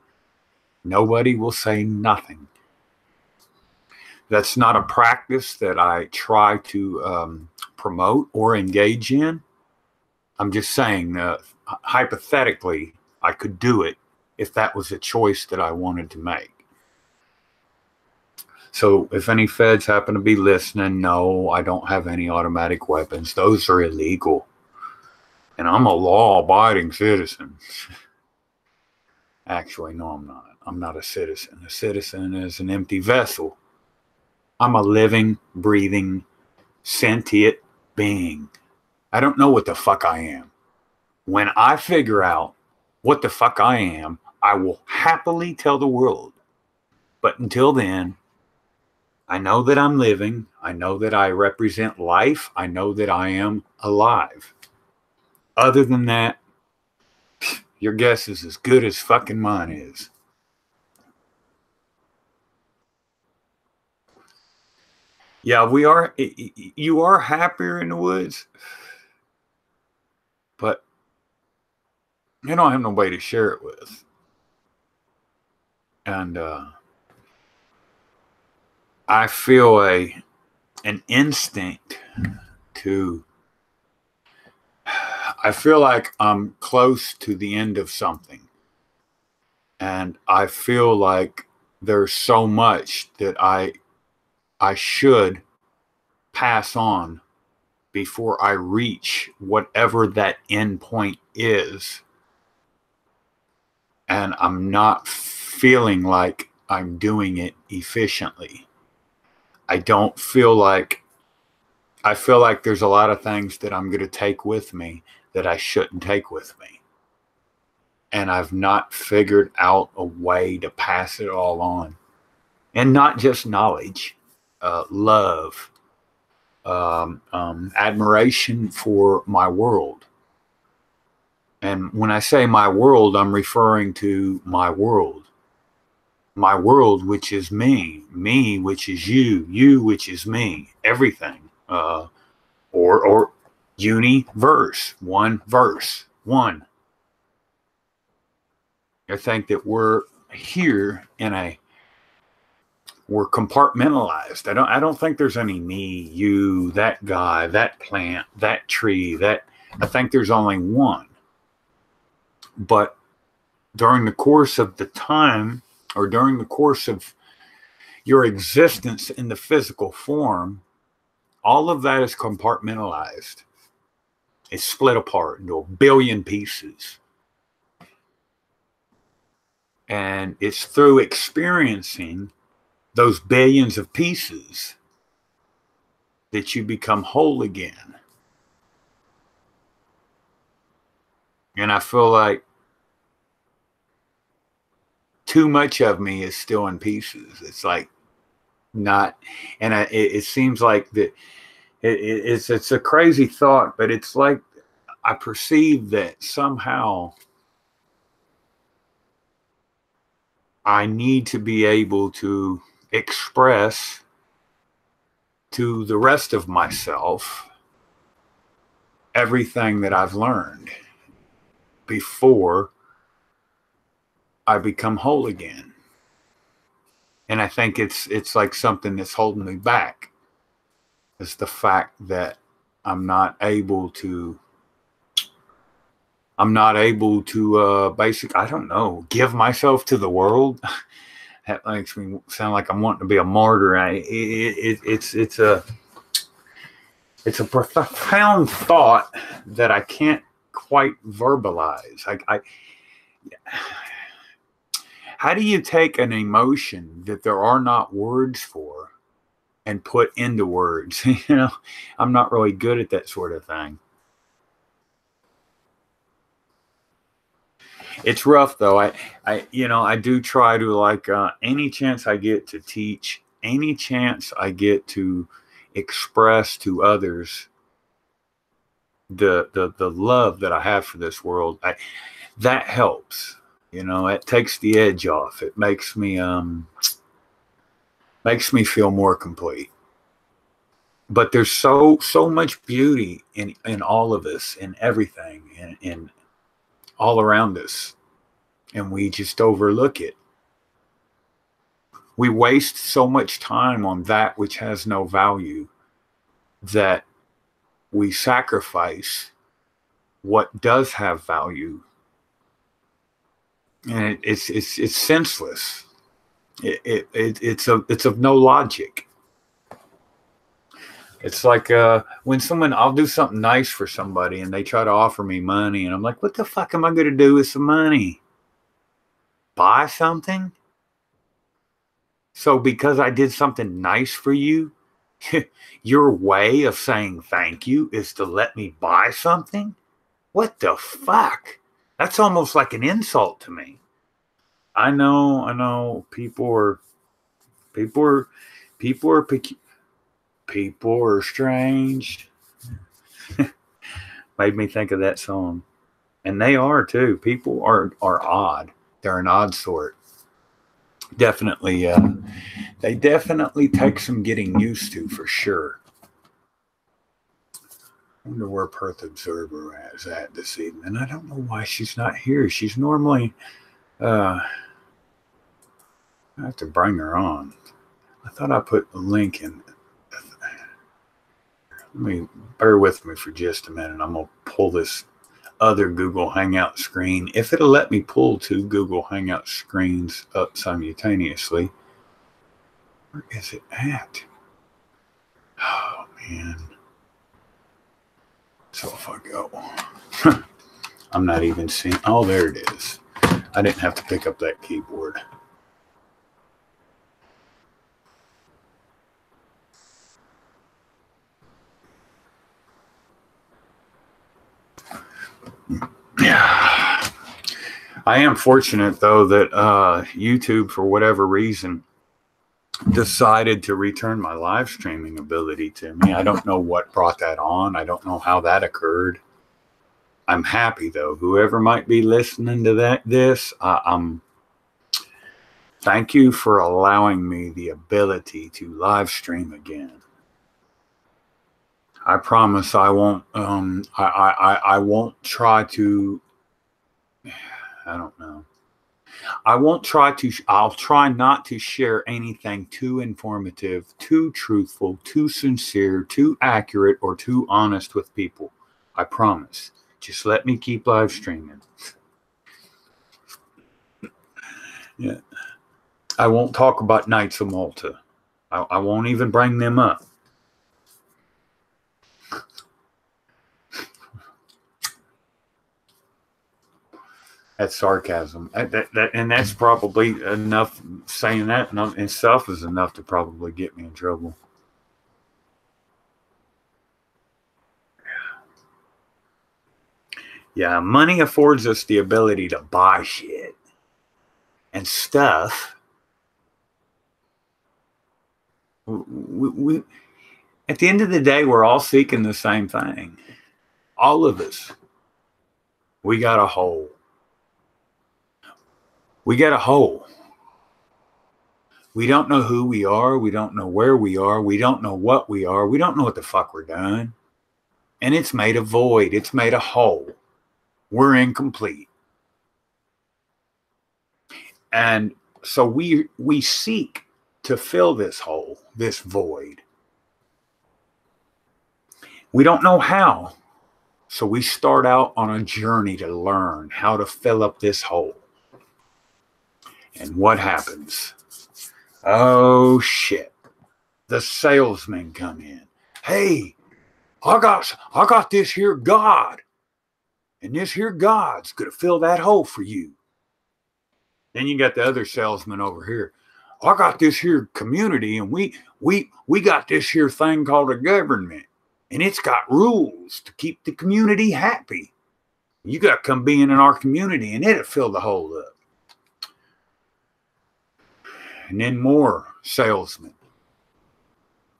nobody will say nothing. That's not a practice that I try to promote or engage in. I'm just saying, hypothetically, I could do it if that was a choice that I wanted to make. So if any feds happen to be listening, no, I don't have any automatic weapons. Those are illegal. And I'm a law-abiding citizen. Actually, no, I'm not. I'm not a citizen. A citizen is an empty vessel. I'm a living, breathing, sentient being. I don't know what the fuck I am. When I figure out what the fuck I am, I will happily tell the world. But until then, I know that I'm living. I know that I represent life. I know that I am alive. Other than that, your guess is as good as fucking mine is. Yeah, you are happier in the woods, but you don't have nobody to share it with. And I feel an instinct to, I feel like I'm close to the end of something. And I feel like there's so much that I should pass on before I reach whatever that end point is. And I'm not feeling like I'm doing it efficiently. I feel like there's a lot of things that I'm going to take with me that I shouldn't take with me. And I've not figured out a way to pass it all on. And not just knowledge, love, admiration for my world. And when I say my world, I'm referring to my world. My world, which is me, me, which is you, you, which is me, everything, or universe, one verse, one. I think that we're here we're compartmentalized. I don't think there's any me, you, that guy, that plant, that tree, I think there's only one. But during the course of the time, or during the course of your existence in the physical form, all of that is compartmentalized. It's split apart into a billion pieces. And it's through experiencing those billions of pieces that you become whole again. And I feel like too much of me is still in pieces. It's like not, and it seems like that it's a crazy thought, but it's like I perceive that somehow I need to be able to express to the rest of myself everything that I've learned before I become whole again. And I think it's like something that's holding me back. It's the fact that I'm not able to basically, I don't know, give myself to the world. That makes me sound like I'm wanting to be a martyr. It's a profound thought that I can't quite verbalize. How do you take an emotion that there are not words for and put into words? I'm not really good at that sort of thing. It's rough though. I do try to, like, any chance I get to teach, any chance I get to express to others the love that I have for this world, that helps. It takes the edge off. It makes me feel more complete. But there's so much beauty in all of us, in everything, in all around us, and we just overlook it. We waste so much time on that which has no value that we sacrifice what does have value, and it's senseless. It's of no logic. It's like when I'll do something nice for somebody and they try to offer me money, and I'm like, what the fuck am I going to do with some money? Buy something? So because I did something nice for you, your way of saying thank you is to let me buy something? What the fuck? That's almost like an insult to me. I know people are strange. Made me think of that song. And they are too. People are odd. They're an odd sort. Definitely, they definitely take some getting used to, for sure. I wonder where Perth Observer is at this evening. I don't know why she's not here. She's normally, I have to bring her on. I thought I put a link in. Bear with me for just a minute. I'm going to pull this other Google Hangout screen, if it'll let me pull two Google Hangout screens up simultaneously. Where is it at? Oh, man. So if I go, I'm not even seeing. Oh, there it is. I didn't have to pick up that keyboard. Yeah. I am fortunate, though, that YouTube, for whatever reason, decided to return my live streaming ability to me. I don't know what brought that on. I don't know how that occurred. I'm happy, though. Whoever might be listening to this, thank you for allowing me the ability to live stream again. I promise I won't. I won't try to. I don't know. I'll try not to share anything too informative, too truthful, too sincere, too accurate, or too honest with people. I promise. Just let me keep live streaming. Yeah. I won't talk about Knights of Malta. I won't even bring them up. That's sarcasm. And that's probably enough. Saying that in itself is enough to probably get me in trouble. Yeah, money affords us the ability to buy shit and stuff. We at the end of the day, we're all seeking the same thing. All of us. We got a hole. We got a hole. We don't know who we are. We don't know where we are. We don't know what we are. We don't know what the fuck we're doing. And it's made a void. It's made a hole. We're incomplete. And so we seek to fill this hole, this void. We don't know how. So we start out on a journey to learn how to fill up this hole. And what happens? Oh, shit. The salesmen come in. Hey, I got this here God, and this here God's going to fill that hole for you. Then you got the other salesman over here. I got this here community, and we got this here thing called a government, and it's got rules to keep the community happy. You got to come be in our community, and it'll fill the hole up. And then more salesmen.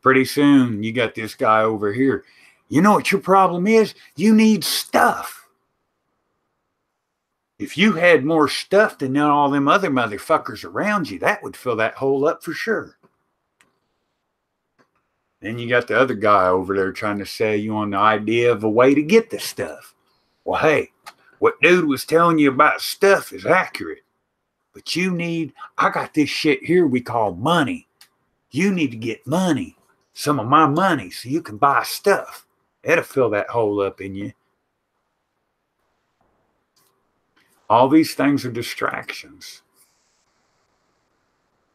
Pretty soon, you got this guy over here. You know what your problem is? You need stuff. If you had more stuff than all them other motherfuckers around you, that would fill that hole up for sure. Then you got the other guy over there trying to sell you on the idea of a way to get the stuff. Well, hey, what dude was telling you about stuff is accurate. But I got this shit here we call money. You need to get money. Some of my money so you can buy stuff. It'll fill that hole up in you. All these things are distractions.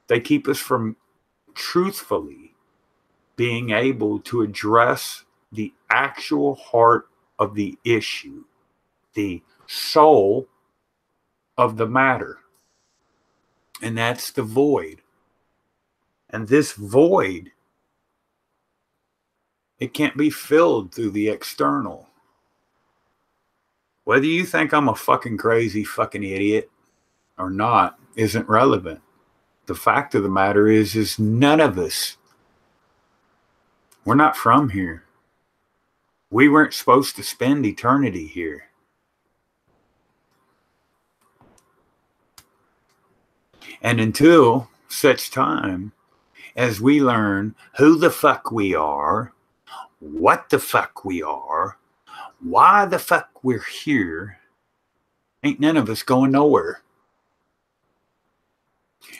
They keep us from truthfully being able to address the actual heart of the issue, the soul of the matter. And that's the void. And this void, it can't be filled through the external. Whether you think I'm a fucking crazy fucking idiot or not isn't relevant. The fact of the matter is none of us, we're not from here. We weren't supposed to spend eternity here. And until such time as we learn who the fuck we are, what the fuck we are, why the fuck we're here, ain't none of us going nowhere.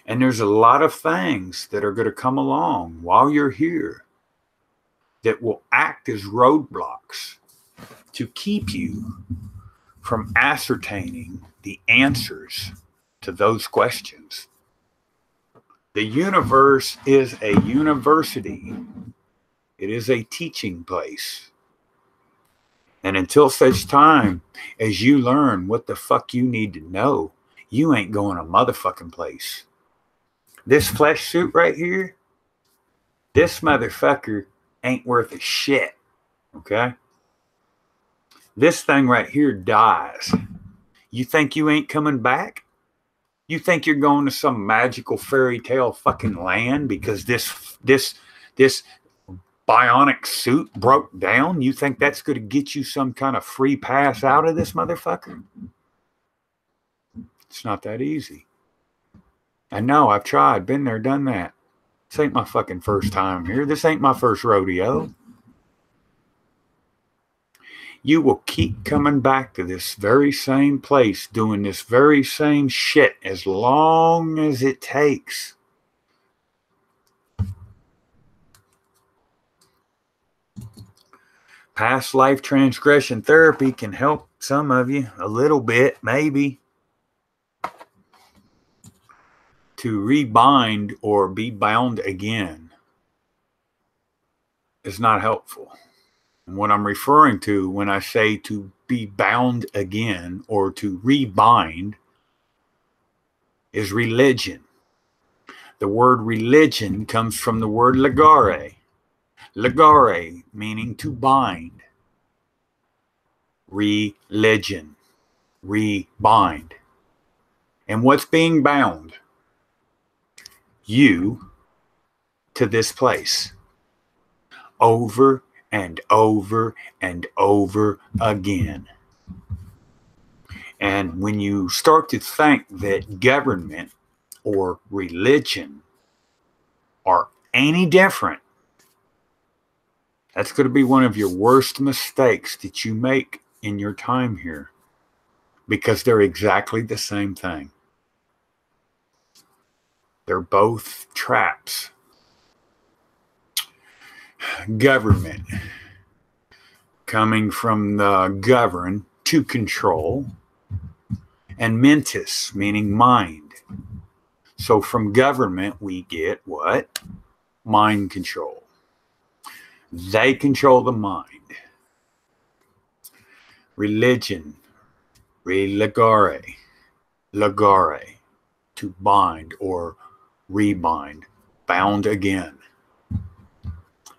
And there's a lot of things that are going to come along while you're here that will act as roadblocks to keep you from ascertaining the answers to those questions. The universe is a university. It is a teaching place. And until such time as you learn what the fuck you need to know, you ain't going a motherfucking place. This flesh suit right here, this motherfucker ain't worth a shit. Okay? This thing right here dies. You think you ain't coming back? You think you're going to some magical fairy tale fucking land because this bionic suit broke down? You think that's going to get you some kind of free pass out of this motherfucker? It's not that easy. I know, I've tried, been there, done that. This ain't my fucking first time here. This ain't my first rodeo. You will keep coming back to this very same place, doing this very same shit as long as it takes. Past life transgression therapy can help some of you a little bit, maybe, to rebind or be bound again is not helpful. And what I'm referring to when I say to be bound again or to rebind is religion. The word religion comes from the word legare. Legare meaning to bind. Religion. Rebind. And what's being bound? You to this place. Over and over and over again. And when you start to think that government or religion are any different, that's going to be one of your worst mistakes that you make in your time here, because they're exactly the same thing. They're both traps. Government, coming from the govern, to control, and mentis, meaning mind. So from government we get what? Mind control. They control the mind. Religion, religare, legare, to bind or rebind, bound again.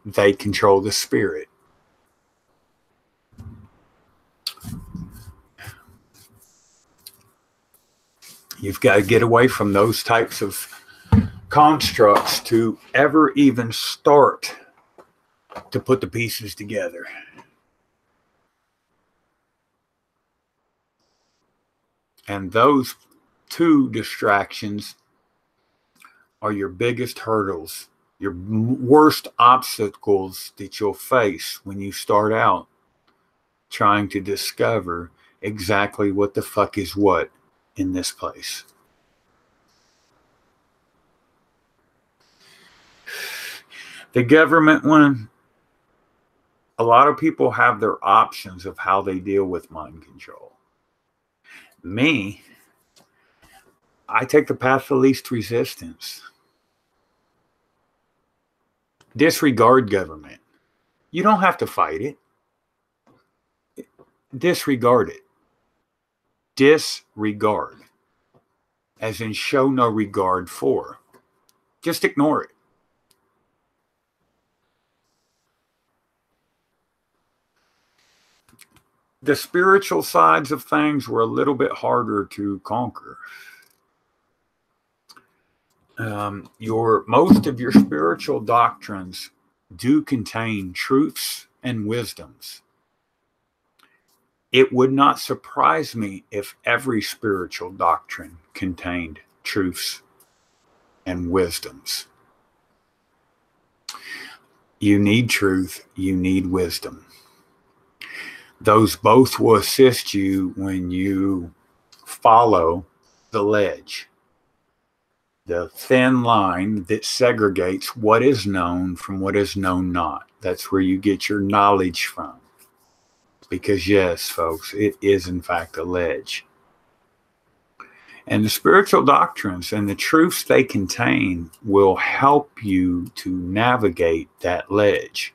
They control the spirit. You've got to get away from those types of constructs to ever even start to put the pieces together. And those two distractions are your biggest hurdles, your worst obstacles that you'll face when you start out trying to discover exactly what the fuck is what in this place. The government one, a lot of people have their options of how they deal with mind control. Me, I take the path of least resistance. Disregard government. You don't have to fight it. Disregard it. Disregard. As in show no regard for. Just ignore it. The spiritual sides of things were a little bit harder to conquer. Most of your spiritual doctrines do contain truths and wisdoms. It would not surprise me if every spiritual doctrine contained truths and wisdoms. You need truth, you need wisdom. Those both will assist you when you follow the ledge, the thin line that segregates what is known from what is known not. That's where you get your knowledge from. Because yes, folks, it is in fact a ledge. And the spiritual doctrines and the truths they contain will help you to navigate that ledge.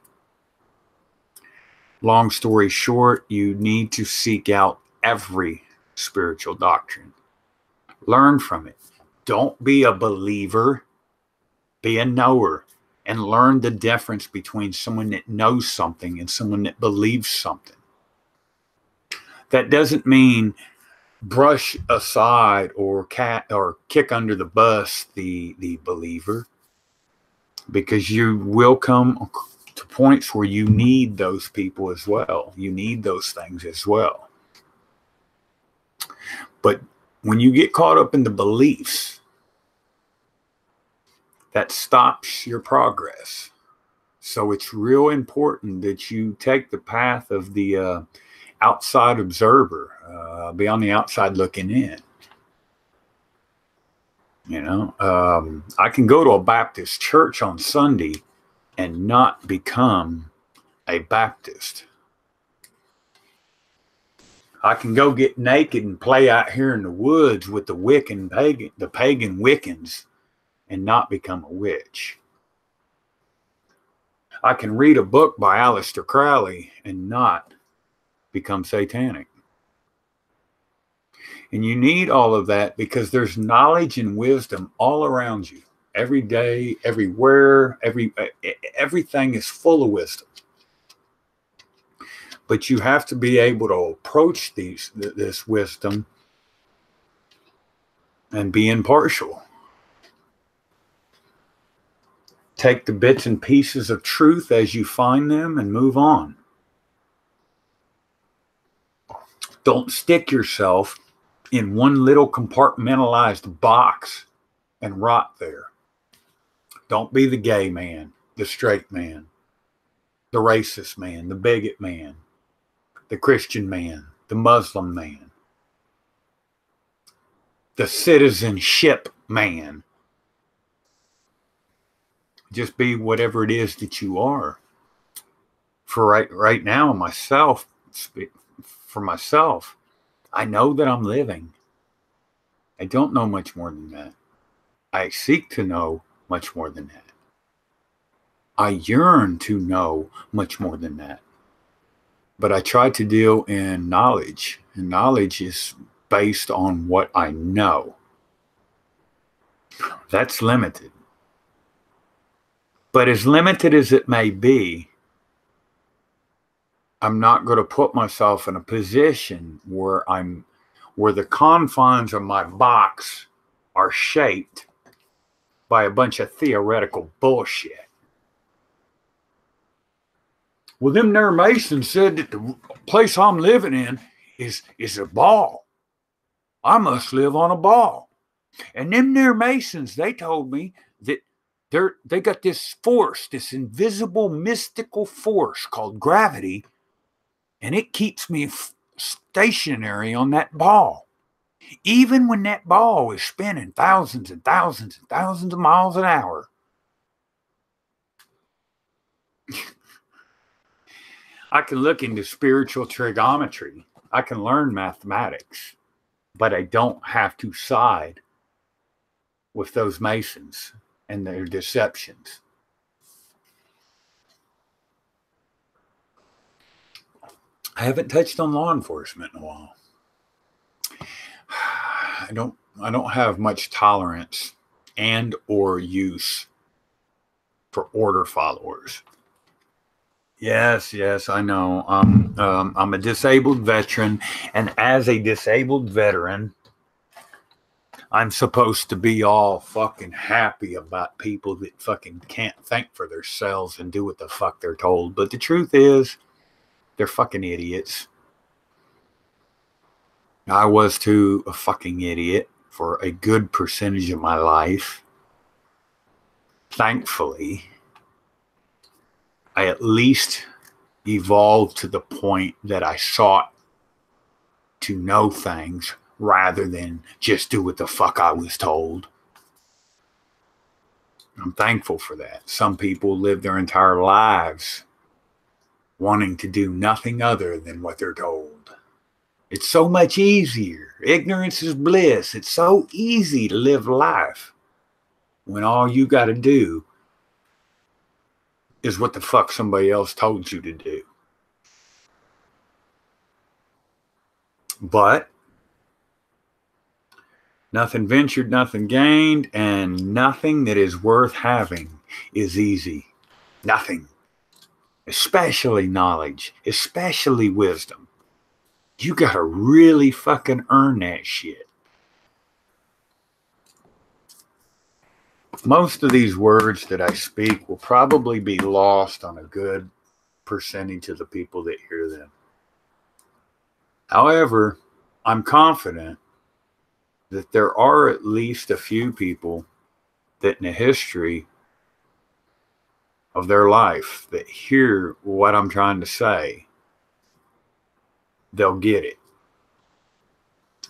Long story short, you need to seek out every spiritual doctrine. Learn from it. Don't be a believer. Be a knower. And learn the difference between someone that knows something and someone that believes something. That doesn't mean brush aside or kick under the bus the believer, because you will come to points where you need those people as well. You need those things as well. But when you get caught up in the beliefs, that stops your progress. So it's real important that you take the path of the outside observer, be on the outside looking in. You know, I can go to a Baptist church on Sunday and not become a Baptist. I can go get naked and play out here in the woods with the pagan Wiccans and not become a witch. I can read a book by Aleister Crowley and not become satanic. And you need all of that because there's knowledge and wisdom all around you. Every day, everywhere, everything is full of wisdom. But you have to be able to approach this wisdom and be impartial. Take the bits and pieces of truth as you find them and move on. Don't stick yourself in one little compartmentalized box and rot there. Don't be the gay man, the straight man, the racist man, the bigot man, the Christian man, the Muslim man, the citizenship man. Just be whatever it is that you are. For right now, for myself, I know that I'm living. I don't know much more than that. I seek to know much more than that. I yearn to know much more than that. But I try to deal in knowledge, and knowledge is based on what I know. That's limited. But as limited as it may be, I'm not going to put myself in a position where the confines of my box are shaped by a bunch of theoretical bullshit. Well, them there Masons said that the place I'm living in is a ball. I must live on a ball. And them there Masons, they told me that they got this force, this invisible, mystical force called gravity, and it keeps me stationary on that ball. Even when that ball is spinning thousands and thousands and thousands of miles an hour. I can look into spiritual trigonometry. I can learn mathematics, but I don't have to side with those Masons and their deceptions. I haven't touched on law enforcement in a while. I don't have much tolerance and or use for order followers. Yes, I know. I'm a disabled veteran, and as a disabled veteran, I'm supposed to be all fucking happy about people that fucking can't think for themselves and do what the fuck they're told. But the truth is, they're fucking idiots. I was too a fucking idiot for a good percentage of my life. Thankfully, I at least evolved to the point that I sought to know things rather than just do what the fuck I was told. I'm thankful for that. Some people live their entire lives wanting to do nothing other than what they're told. It's so much easier. Ignorance is bliss. It's so easy to live life when all you got to do is what the fuck somebody else told you to do. But nothing ventured, nothing gained, and nothing that is worth having is easy. Nothing. Especially knowledge, especially wisdom. You gotta really fucking earn that shit. Most of these words that I speak will probably be lost on a good percentage of the people that hear them. However, I'm confident that there are at least a few people that in the history of their life that hear what I'm trying to say, they'll get it.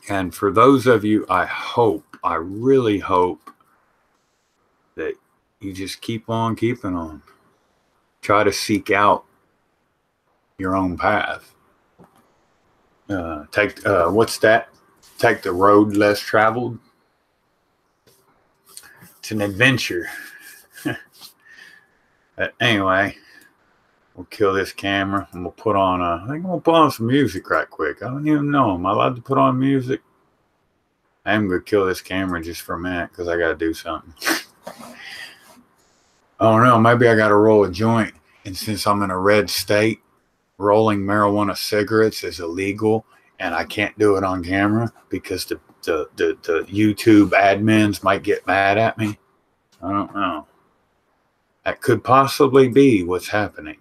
And for those of you, I really hope that you just keep on keeping on. Try to seek out your own path. What's that? Take the road less traveled. It's an adventure. Anyway, we'll kill this camera and we'll put on I think I'm gonna put on some music right quick. I don't even know. Am I allowed to put on music? I'm gonna kill this camera just for a minute because I gotta do something. I don't know. Maybe I gotta roll a joint. And since I'm in a red state, rolling marijuana cigarettes is illegal, and I can't do it on camera because the YouTube admins might get mad at me. I don't know. That could possibly be what's happening.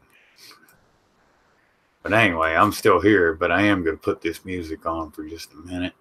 But anyway, I'm still here, but I am going to put this music on for just a minute.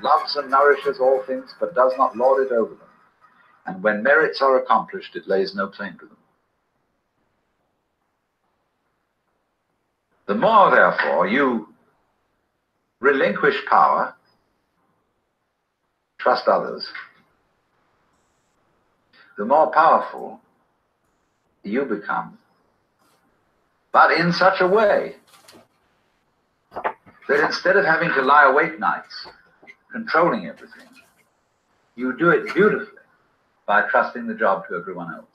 Loves and nourishes all things, but does not lord it over them. And when merits are accomplished, it lays no claim to them. The more, therefore, you relinquish power, trust others, the more powerful you become. But in such a way that instead of having to lie awake nights, controlling everything, you do it beautifully by trusting the job to everyone else.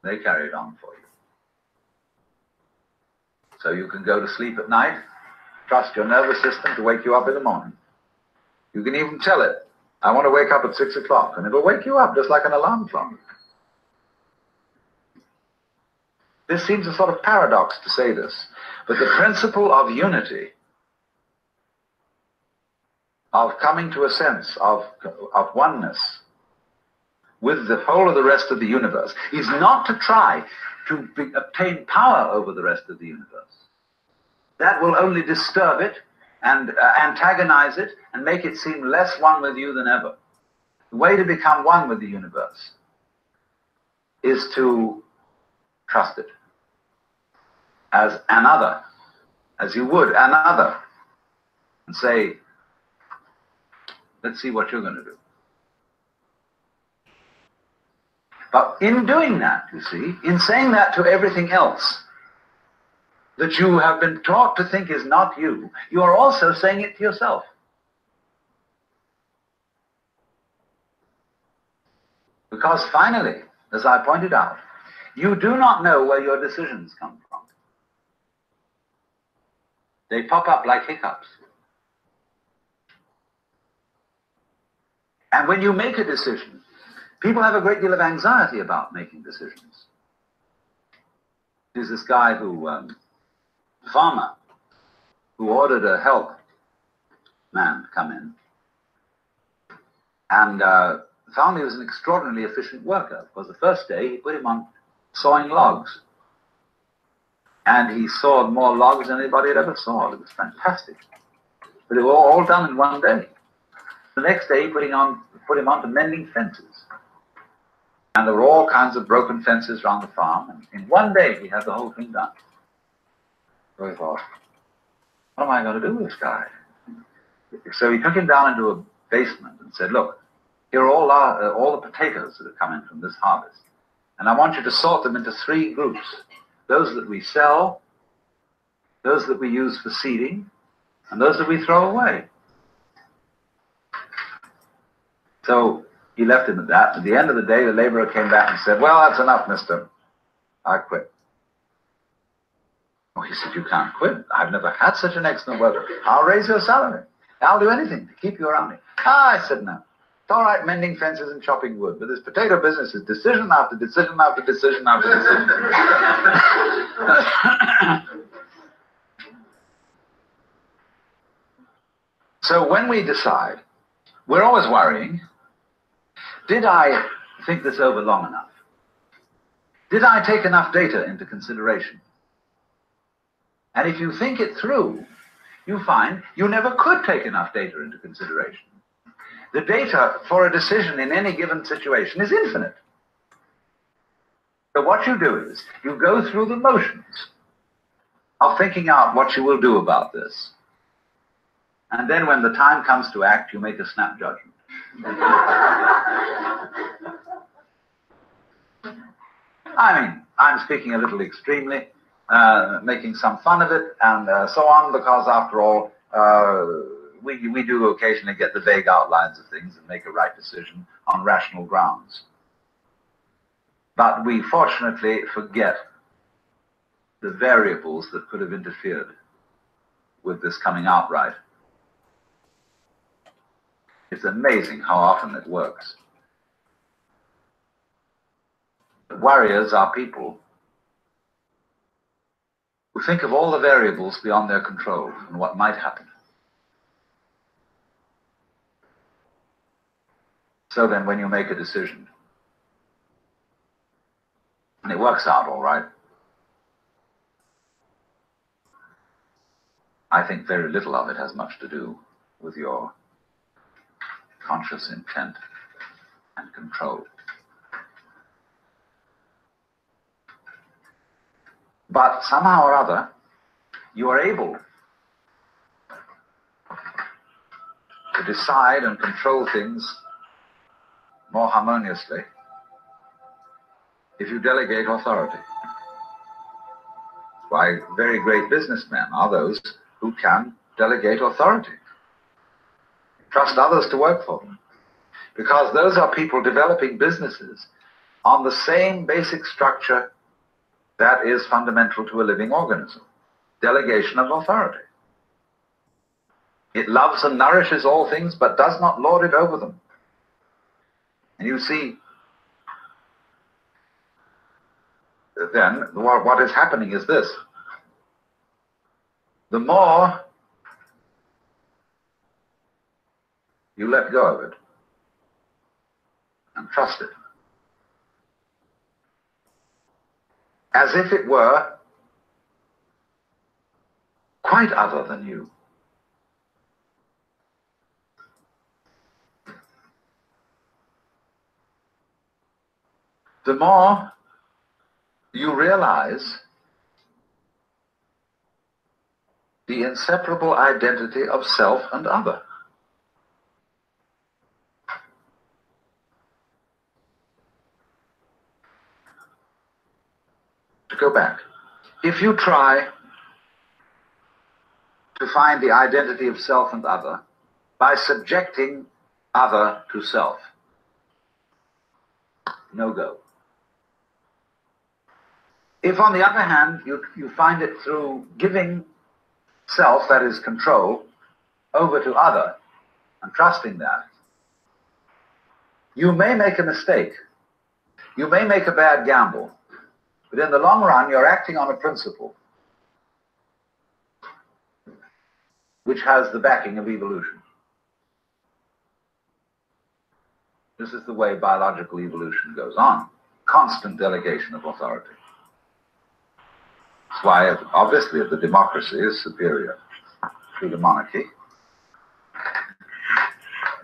They carry it on for you. So you can go to sleep at night, trust your nervous system to wake you up in the morning. You can even tell it, I want to wake up at 6 o'clock, and it'll wake you up just like an alarm clock. This seems a sort of paradox to say this, but the principle of unity, of coming to a sense of oneness with the whole of the rest of the universe, is not to try to obtain power over the rest of the universe. That will only disturb it and antagonize it and make it seem less one with you than ever. The way to become one with the universe is to trust it as another, as you would another, and say, let's see what you're going to do. But in doing that, you see, in saying that to everything else that you have been taught to think is not you, you are also saying it to yourself. Because finally, as I pointed out, you do not know where your decisions come from. They pop up like hiccups. And when you make a decision, people have a great deal of anxiety about making decisions. There's this guy who, farmer, who ordered a help man to come in, and found he was an extraordinarily efficient worker, because the first day he put him on sawing logs. And he sawed more logs than anybody had ever sawed. It was fantastic. But it was all done in one day. The next day he put him on to mending fences. And there were all kinds of broken fences around the farm, and in one day he had the whole thing done. So he thought, what am I going to do with this guy? So he took him down into a basement and said, look, here are all the potatoes that have come in from this harvest. And I want you to sort them into 3 groups. Those that we sell, those that we use for seeding, and those that we throw away. So he left him at that. At the end of the day, the laborer came back and said, well, that's enough, mister. I quit. Oh, he said, you can't quit. I've never had such an excellent worker. I'll raise your salary. I'll do anything to keep you around me. I said, no. It's all right mending fences and chopping wood, but this potato business is decision after decision after decision after decision. So when we decide, we're always worrying, did I think this over long enough? Did I take enough data into consideration? And if you think it through, you find you never could take enough data into consideration. The data for a decision in any given situation is infinite. So what you do is, you go through the motions of thinking out what you will do about this. And then when the time comes to act, you make a snap judgment. I mean, I'm speaking a little extremely, making some fun of it and so on, because after all, we do occasionally get the vague outlines of things and make a right decision on rational grounds. But we fortunately forget the variables that could have interfered with this coming out right. It's amazing how often it works. Warriors are people who think of all the variables beyond their control and what might happen. So then when you make a decision, and it works out all right, I think very little of it has much to do with your conscious intent and control. But somehow or other, you are able to decide and control things more harmoniously if you delegate authority. Why, very great businessmen are those who can delegate authority. Trust others to work for them. Because those are people developing businesses on the same basic structure that is fundamental to a living organism: delegation of authority. It loves and nourishes all things, but does not lord it over them. And you see, then, what is happening is this. The more you let go of it and trust it, as if it were quite other than you, the more you realize the inseparable identity of self and other. To go back, if you try to find the identity of self and other by subjecting other to self, no go. If, on the other hand, you find it through giving self, that is control, over to other and trusting that, you may make a mistake. You may make a bad gamble. But in the long run, you're acting on a principle which has the backing of evolution. This is the way biological evolution goes on. Constant delegation of authority. That's why, obviously, the democracy is superior to the monarchy.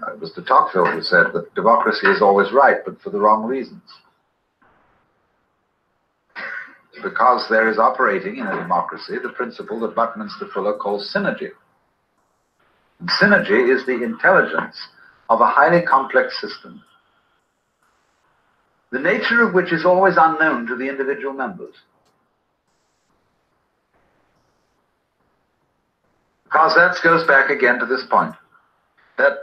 It was de Tocqueville who said that democracy is always right, but for the wrong reasons. Because there is operating in a democracy the principle that Buckminster Fuller calls synergy. And synergy is the intelligence of a highly complex system, the nature of which is always unknown to the individual members. Because that goes back again to this point, that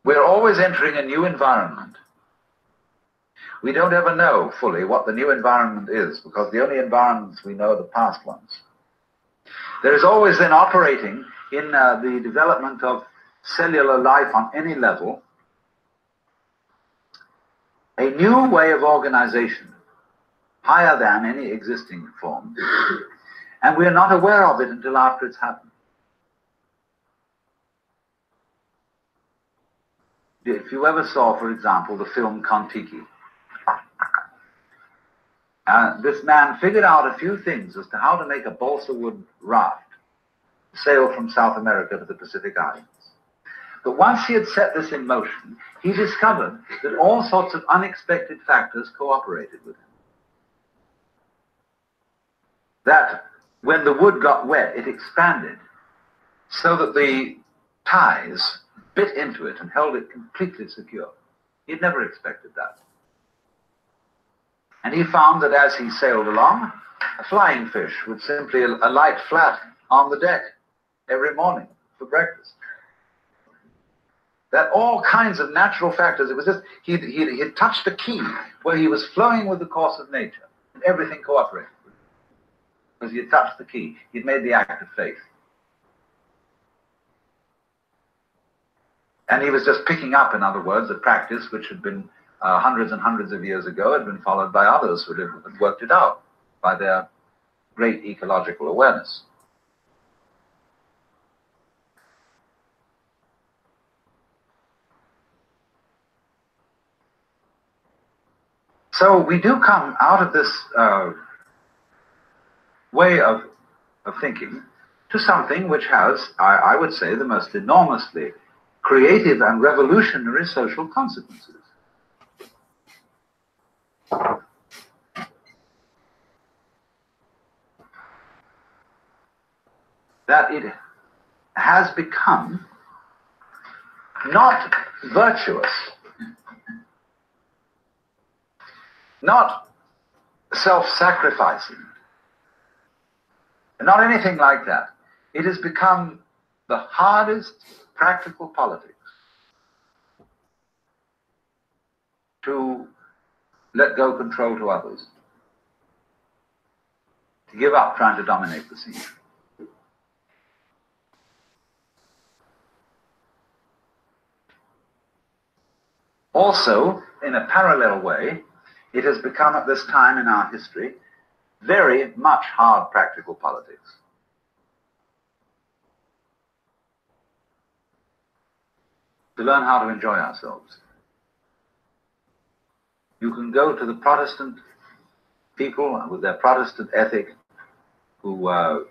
we're always entering a new environment. We don't ever know fully what the new environment is, because the only environments we know are the past ones. There is always then operating in the development of cellular life on any level a new way of organization, higher than any existing form. And we are not aware of it until after it's happened. If you ever saw, for example, the film Kon-Tiki, this man figured out a few things as to how to make a balsa wood raft sail from South America to the Pacific Islands. But once he had set this in motion, he discovered that all sorts of unexpected factors cooperated with him. That when the wood got wet, it expanded so that the ties bit into it and held it completely secure. He'd never expected that. And he found that as he sailed along, a flying fish would simply alight flat on the deck every morning for breakfast. That all kinds of natural factors, it was just, he'd touched a key where he was flowing with the course of nature, and everything cooperated with him. Because he had touched the key, he'd made the act of faith. And he was just picking up, in other words, a practice which had been hundreds and hundreds of years ago, had been followed by others who had worked it out by their great ecological awareness. So we do come out of this way of thinking to something which has, I would say, the most enormously creative and revolutionary social consequences. That it has become not virtuous, not self-sacrificing, not anything like that. It has become the hardest practical politics to let go control to others, to give up trying to dominate the scene. Also, in a parallel way, it has become at this time in our history very much hard practical politics. To learn how to enjoy ourselves. You can go to the Protestant people with their Protestant ethic who are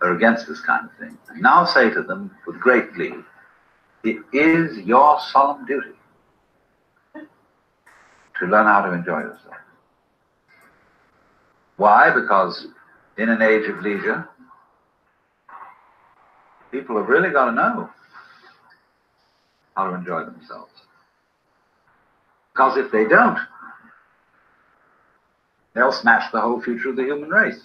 against this kind of thing, and now say to them with great glee, it is your solemn duty to learn how to enjoy yourself. Why? Because in an age of leisure, people have really got to know how to enjoy themselves. Because if they don't, they'll smash the whole future of the human race.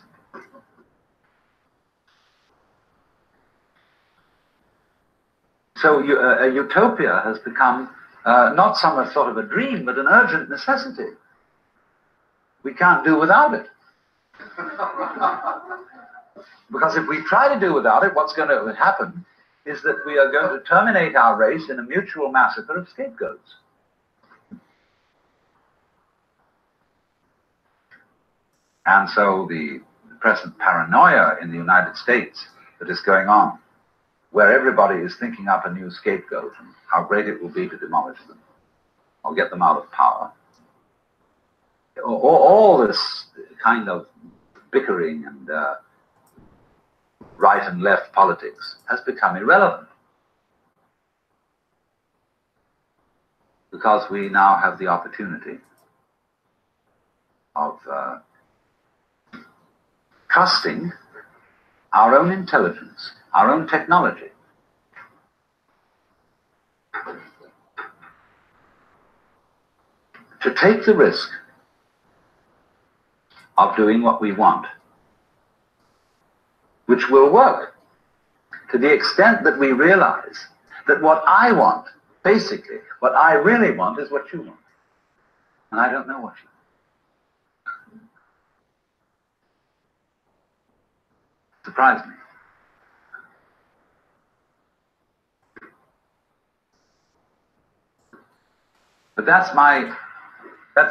So a utopia has become not some sort of a dream, but an urgent necessity. We can't do without it. Because if we try to do without it, what's going to happen is that we are going to terminate our race in a mutual massacre of scapegoats. And so the present paranoia in the United States that is going on, where everybody is thinking up a new scapegoat and how great it will be to demolish them or get them out of power, all this kind of bickering and right and left politics has become irrelevant. Because we now have the opportunity of trusting our own intelligence, our own technology, to take the risk of doing what we want, which will work to the extent that we realize that what I want, basically, what I really want is what you want. And I don't know what you want. Surprised me. But that's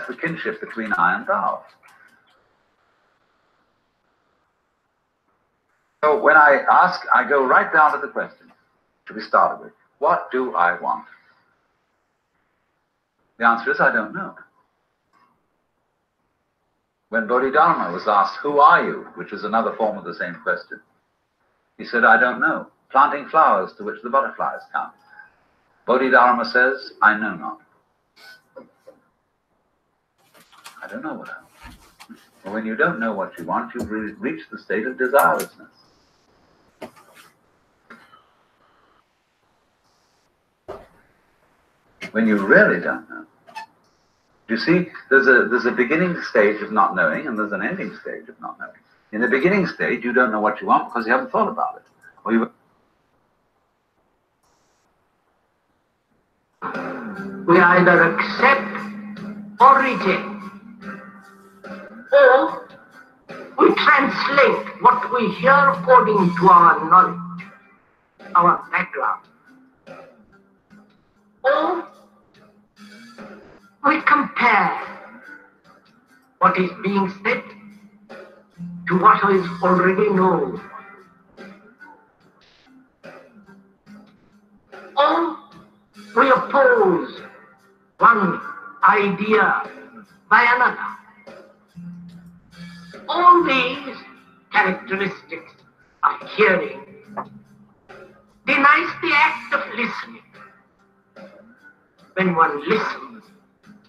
the kinship between I and thou. So when I ask, I go right down to the question to be started with. What do I want? The answer is I don't know. When Bodhidharma was asked, who are you? Which is another form of the same question. He said, I don't know. Planting flowers to which the butterflies come. Bodhidharma says, I know not. I don't know what I want. Well, when you don't know what you want, you've reached the state of desirelessness. When you really don't know. You see, there's a beginning stage of not knowing, and there's an ending stage of not knowing. In the beginning stage, you don't know what you want because you haven't thought about it. Or we either accept or reject, or we translate what we hear according to our knowledge, our background, or we compare what is being said to what is already known, or we oppose one idea by another. All these characteristics of hearing denies the act of listening. When one listens,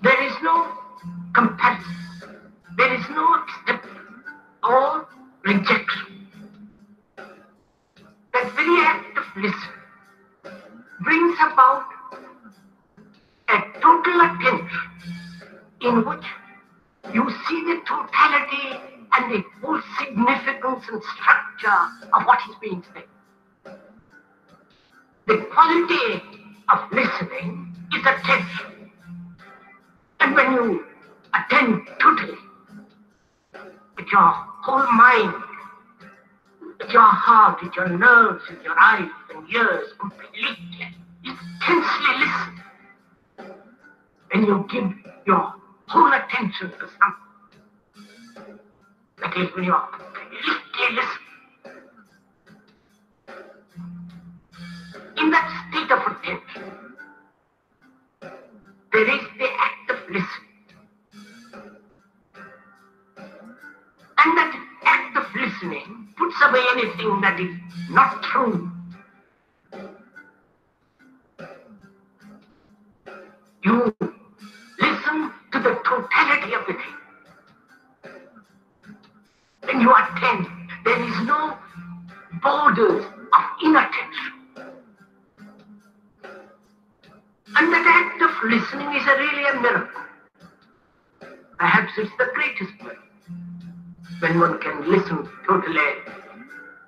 there is no comparison, there is no acceptance or rejection. That very act of listening brings about a total attention in which you see the totality and the full significance and structure of what is being said. The quality of listening is attention. And when you attend totally, with your whole mind, with your heart, with your nerves, with your eyes and ears, completely, intensely listen, when you give your whole attention to something, that is when you are completely listening, in that state of attention, there is the act of listening. And that act of listening puts away anything that is not true. You listen to the totality of the thing. When you attend, there is no borders of inattention. And that act of listening is really a miracle. Perhaps it's the greatest way. When one can listen totally,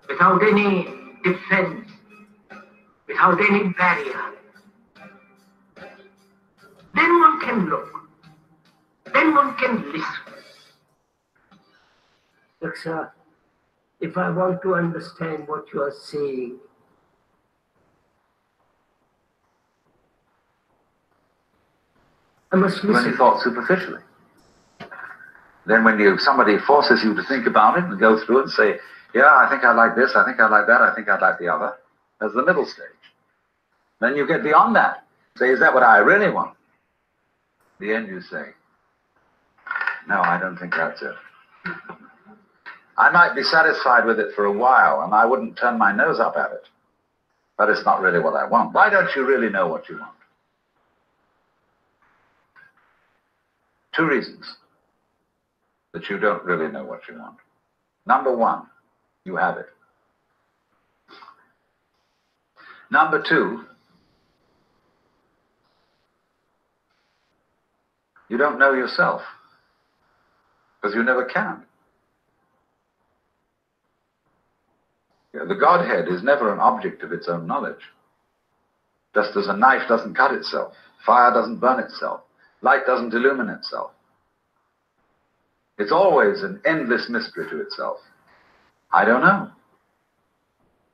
without any defense, without any barrier, then one can look, then one can listen. Look, sir, if I want to understand what you are saying, I must listen. When you thought superficially. Then when somebody forces you to think about it and go through it and say, yeah, I think I like this, I think I like that, I think I'd like the other, as the middle stage. Then you get beyond that. Say, is that what I really want? The end you say, no, I don't think that's it. I might be satisfied with it for a while and I wouldn't turn my nose up at it, but it's not really what I want. Why don't you really know what you want? Two reasons that you don't really know what you want. Number one, you have it. Number two, you don't know yourself, because you never can. The Godhead is never an object of its own knowledge. Just as a knife doesn't cut itself, fire doesn't burn itself, light doesn't illumine itself. It's always an endless mystery to itself. I don't know.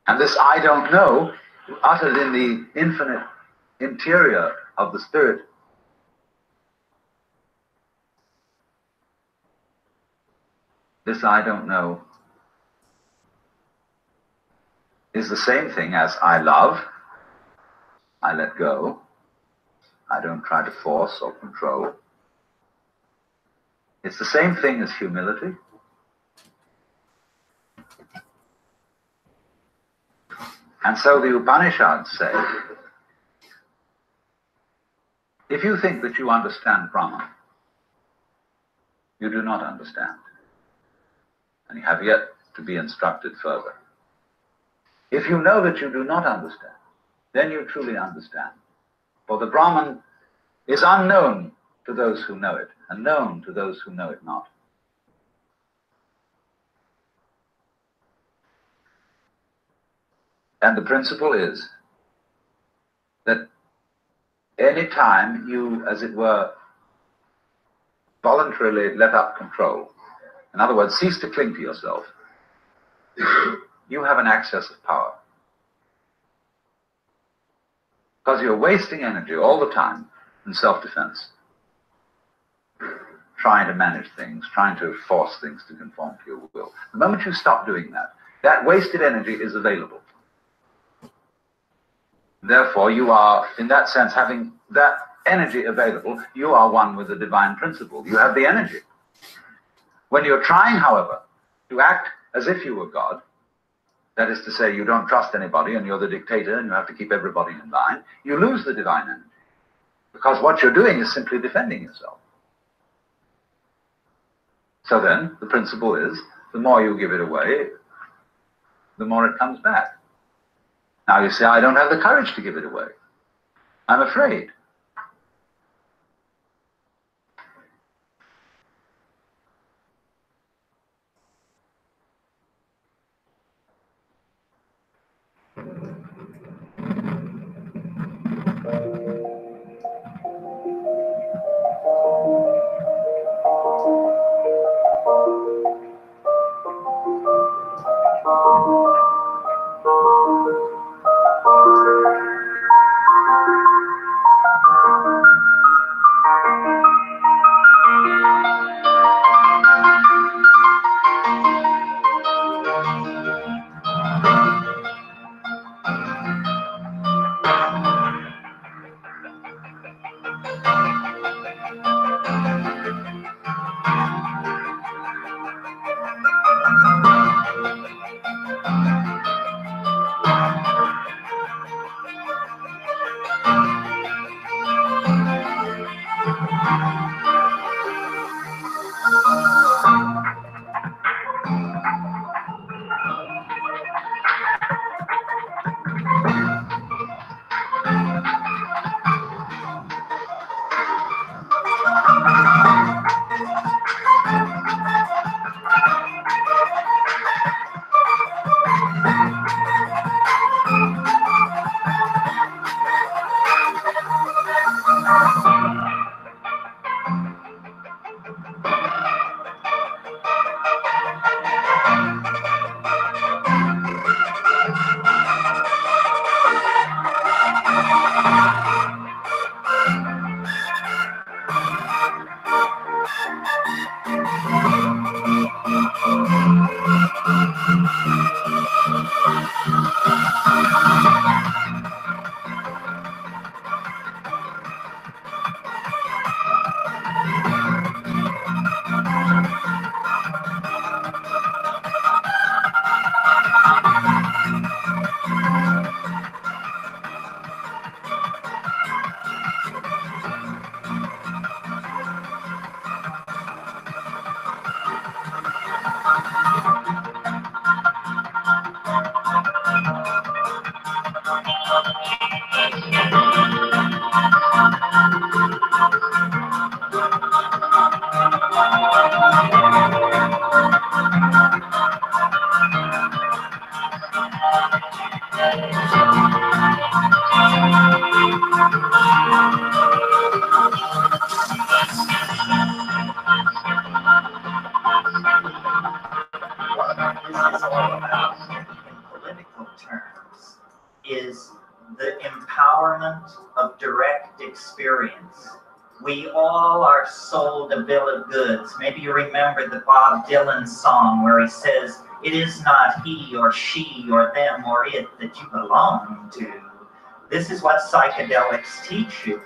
And this I don't know, uttered in the infinite interior of the Spirit, this I don't know is the same thing as I love, I let go, I don't try to force or control. It's the same thing as humility. And so the Upanishads say, if you think that you understand Brahman, you do not understand. And you have yet to be instructed further. If you know that you do not understand, then you truly understand. For the Brahman is unknown to those who know it, and known to those who know it not. And the principle is that any time you, as it were, voluntarily let up control, in other words, cease to cling to yourself, you have an access of power. Because you're wasting energy all the time in self-defense, trying to manage things, trying to force things to conform to your will. The moment you stop doing that, that wasted energy is available. Therefore, you are, in that sense, having that energy available, you are one with the divine principle. You have the energy. When you're trying, however, to act as if you were God, that is to say, you don't trust anybody and you're the dictator and you have to keep everybody in line, you lose the divine energy. Because what you're doing is simply defending yourself. So then, the principle is, the more you give it away, the more it comes back. Now you say, I don't have the courage to give it away. I'm afraid. Is the empowerment of direct experience. We all are sold a bill of goods. Maybe you remember the Bob Dylan song where he says, "It is not he or she or them or it that you belong to." This is what psychedelics teach you.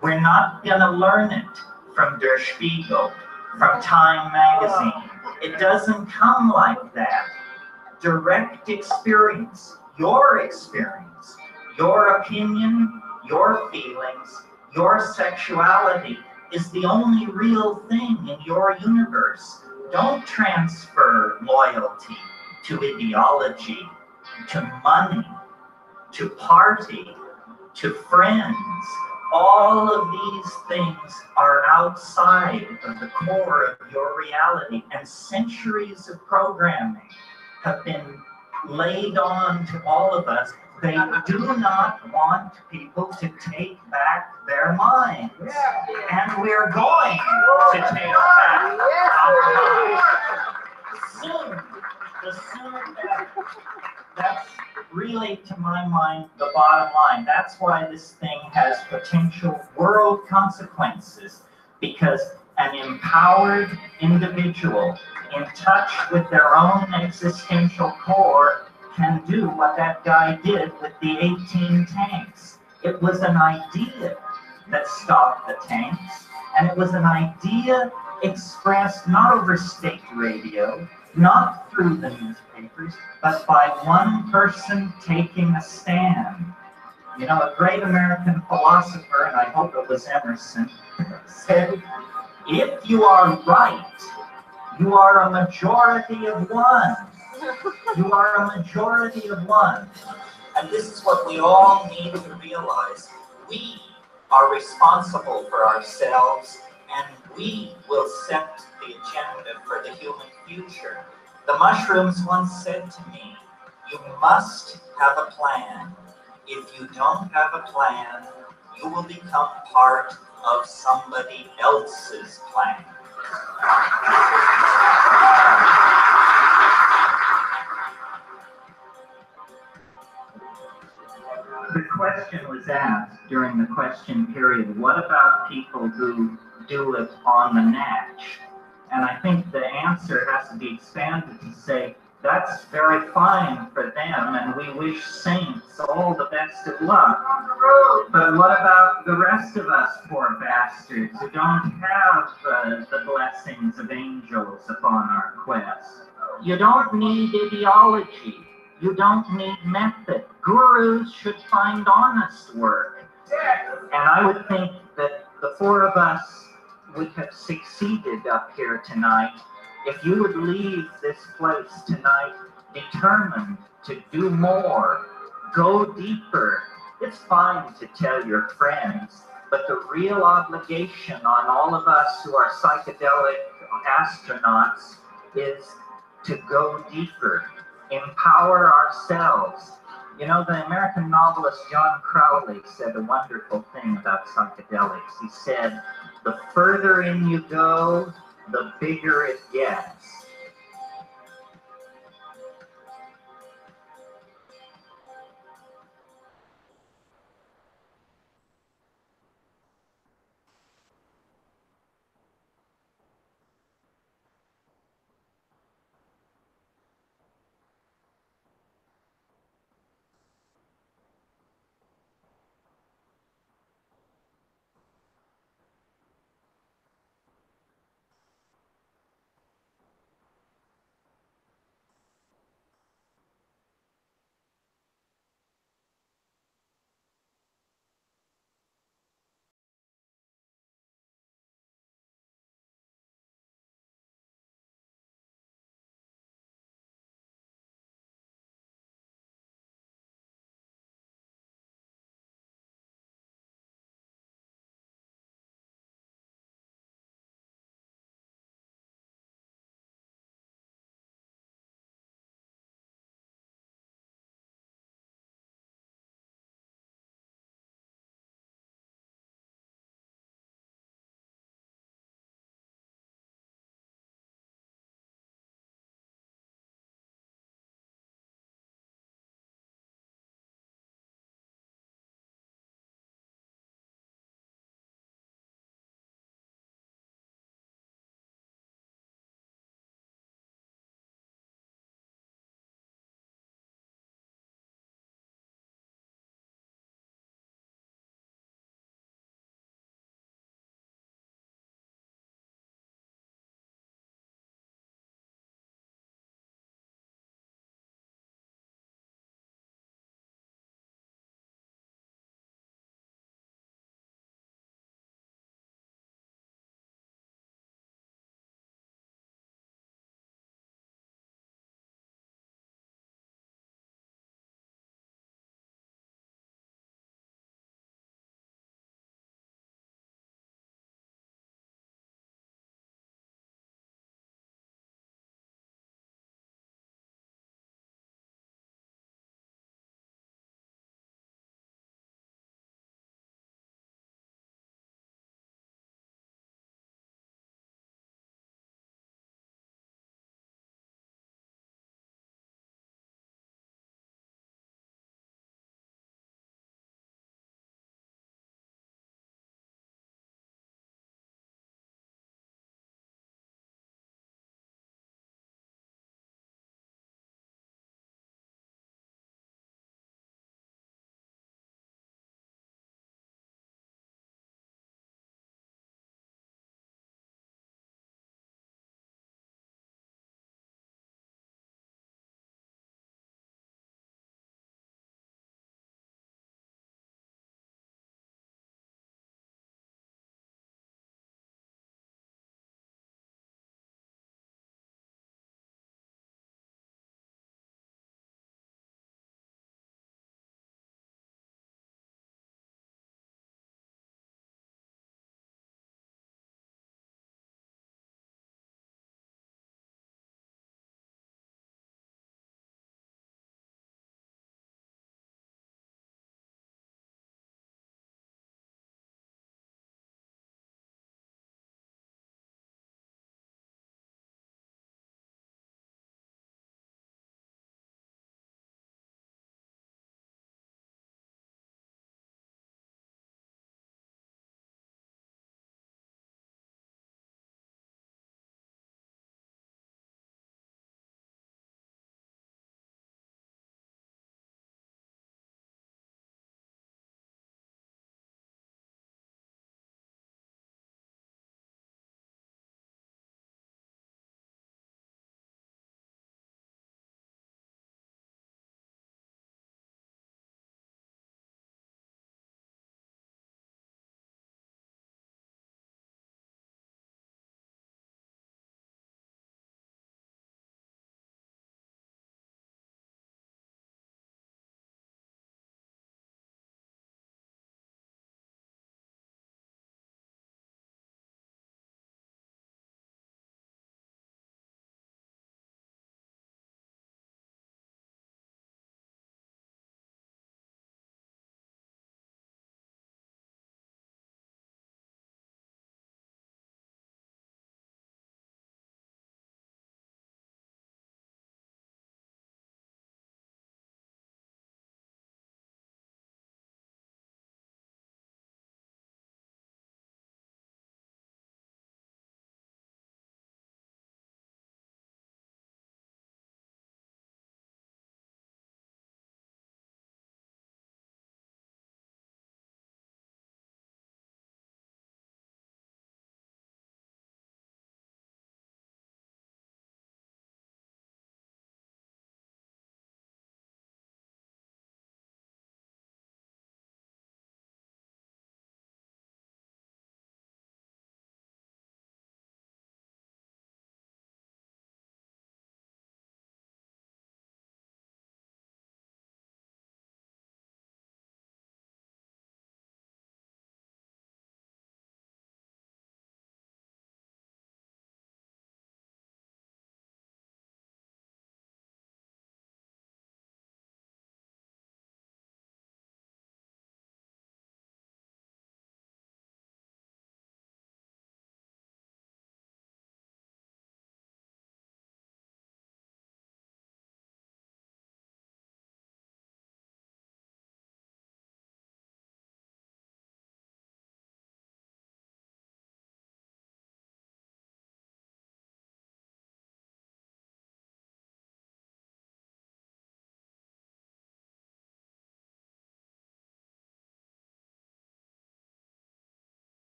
We're not going to learn it from Der Spiegel, from Time magazine. It doesn't come like that. Direct experience, your opinion, your feelings, your sexuality is the only real thing in your universe. Don't transfer loyalty to ideology, to money, to party, to friends. All of these things are outside of the core of your reality, and centuries of programming have been laid on to all of us. They do not want people to take back their minds. And we're going to take back our minds. Soon. The sooner that's really, to my mind, the bottom line. That's why this thing has potential world consequences, because an empowered individual in touch with their own existential core can do what that guy did with the 18 tanks. It was an idea that stopped the tanks, and it was an idea expressed not over state radio, not through the newspapers, but by one person taking a stand. You know, a great American philosopher, and I hope it was Emerson, said, "If you are right, you are a majority of one." You are a majority of one. And this is what we all need to realize. We are responsible for ourselves, and we will set the agenda for the human future. The mushrooms once said to me, "You must have a plan. If you don't have a plan, you will become part of somebody else's plan." The question was asked during the question period, what about people who do it on the natch? And I think the answer has to be expanded to say, that's very fine for them, and we wish saints all the best of luck. But what about the rest of us poor bastards who don't have the blessings of angels upon our quest? You don't need ideology. You don't need method. Gurus should find honest work. And I would think that the four of us would have succeeded up here tonight if you would leave this place tonight determined to do more, go deeper. It's fine to tell your friends, but the real obligation on all of us who are psychedelic astronauts is to go deeper, empower ourselves. You know, the American novelist John Crowley said a wonderful thing about psychedelics. He said, "The further in you go, the bigger it gets."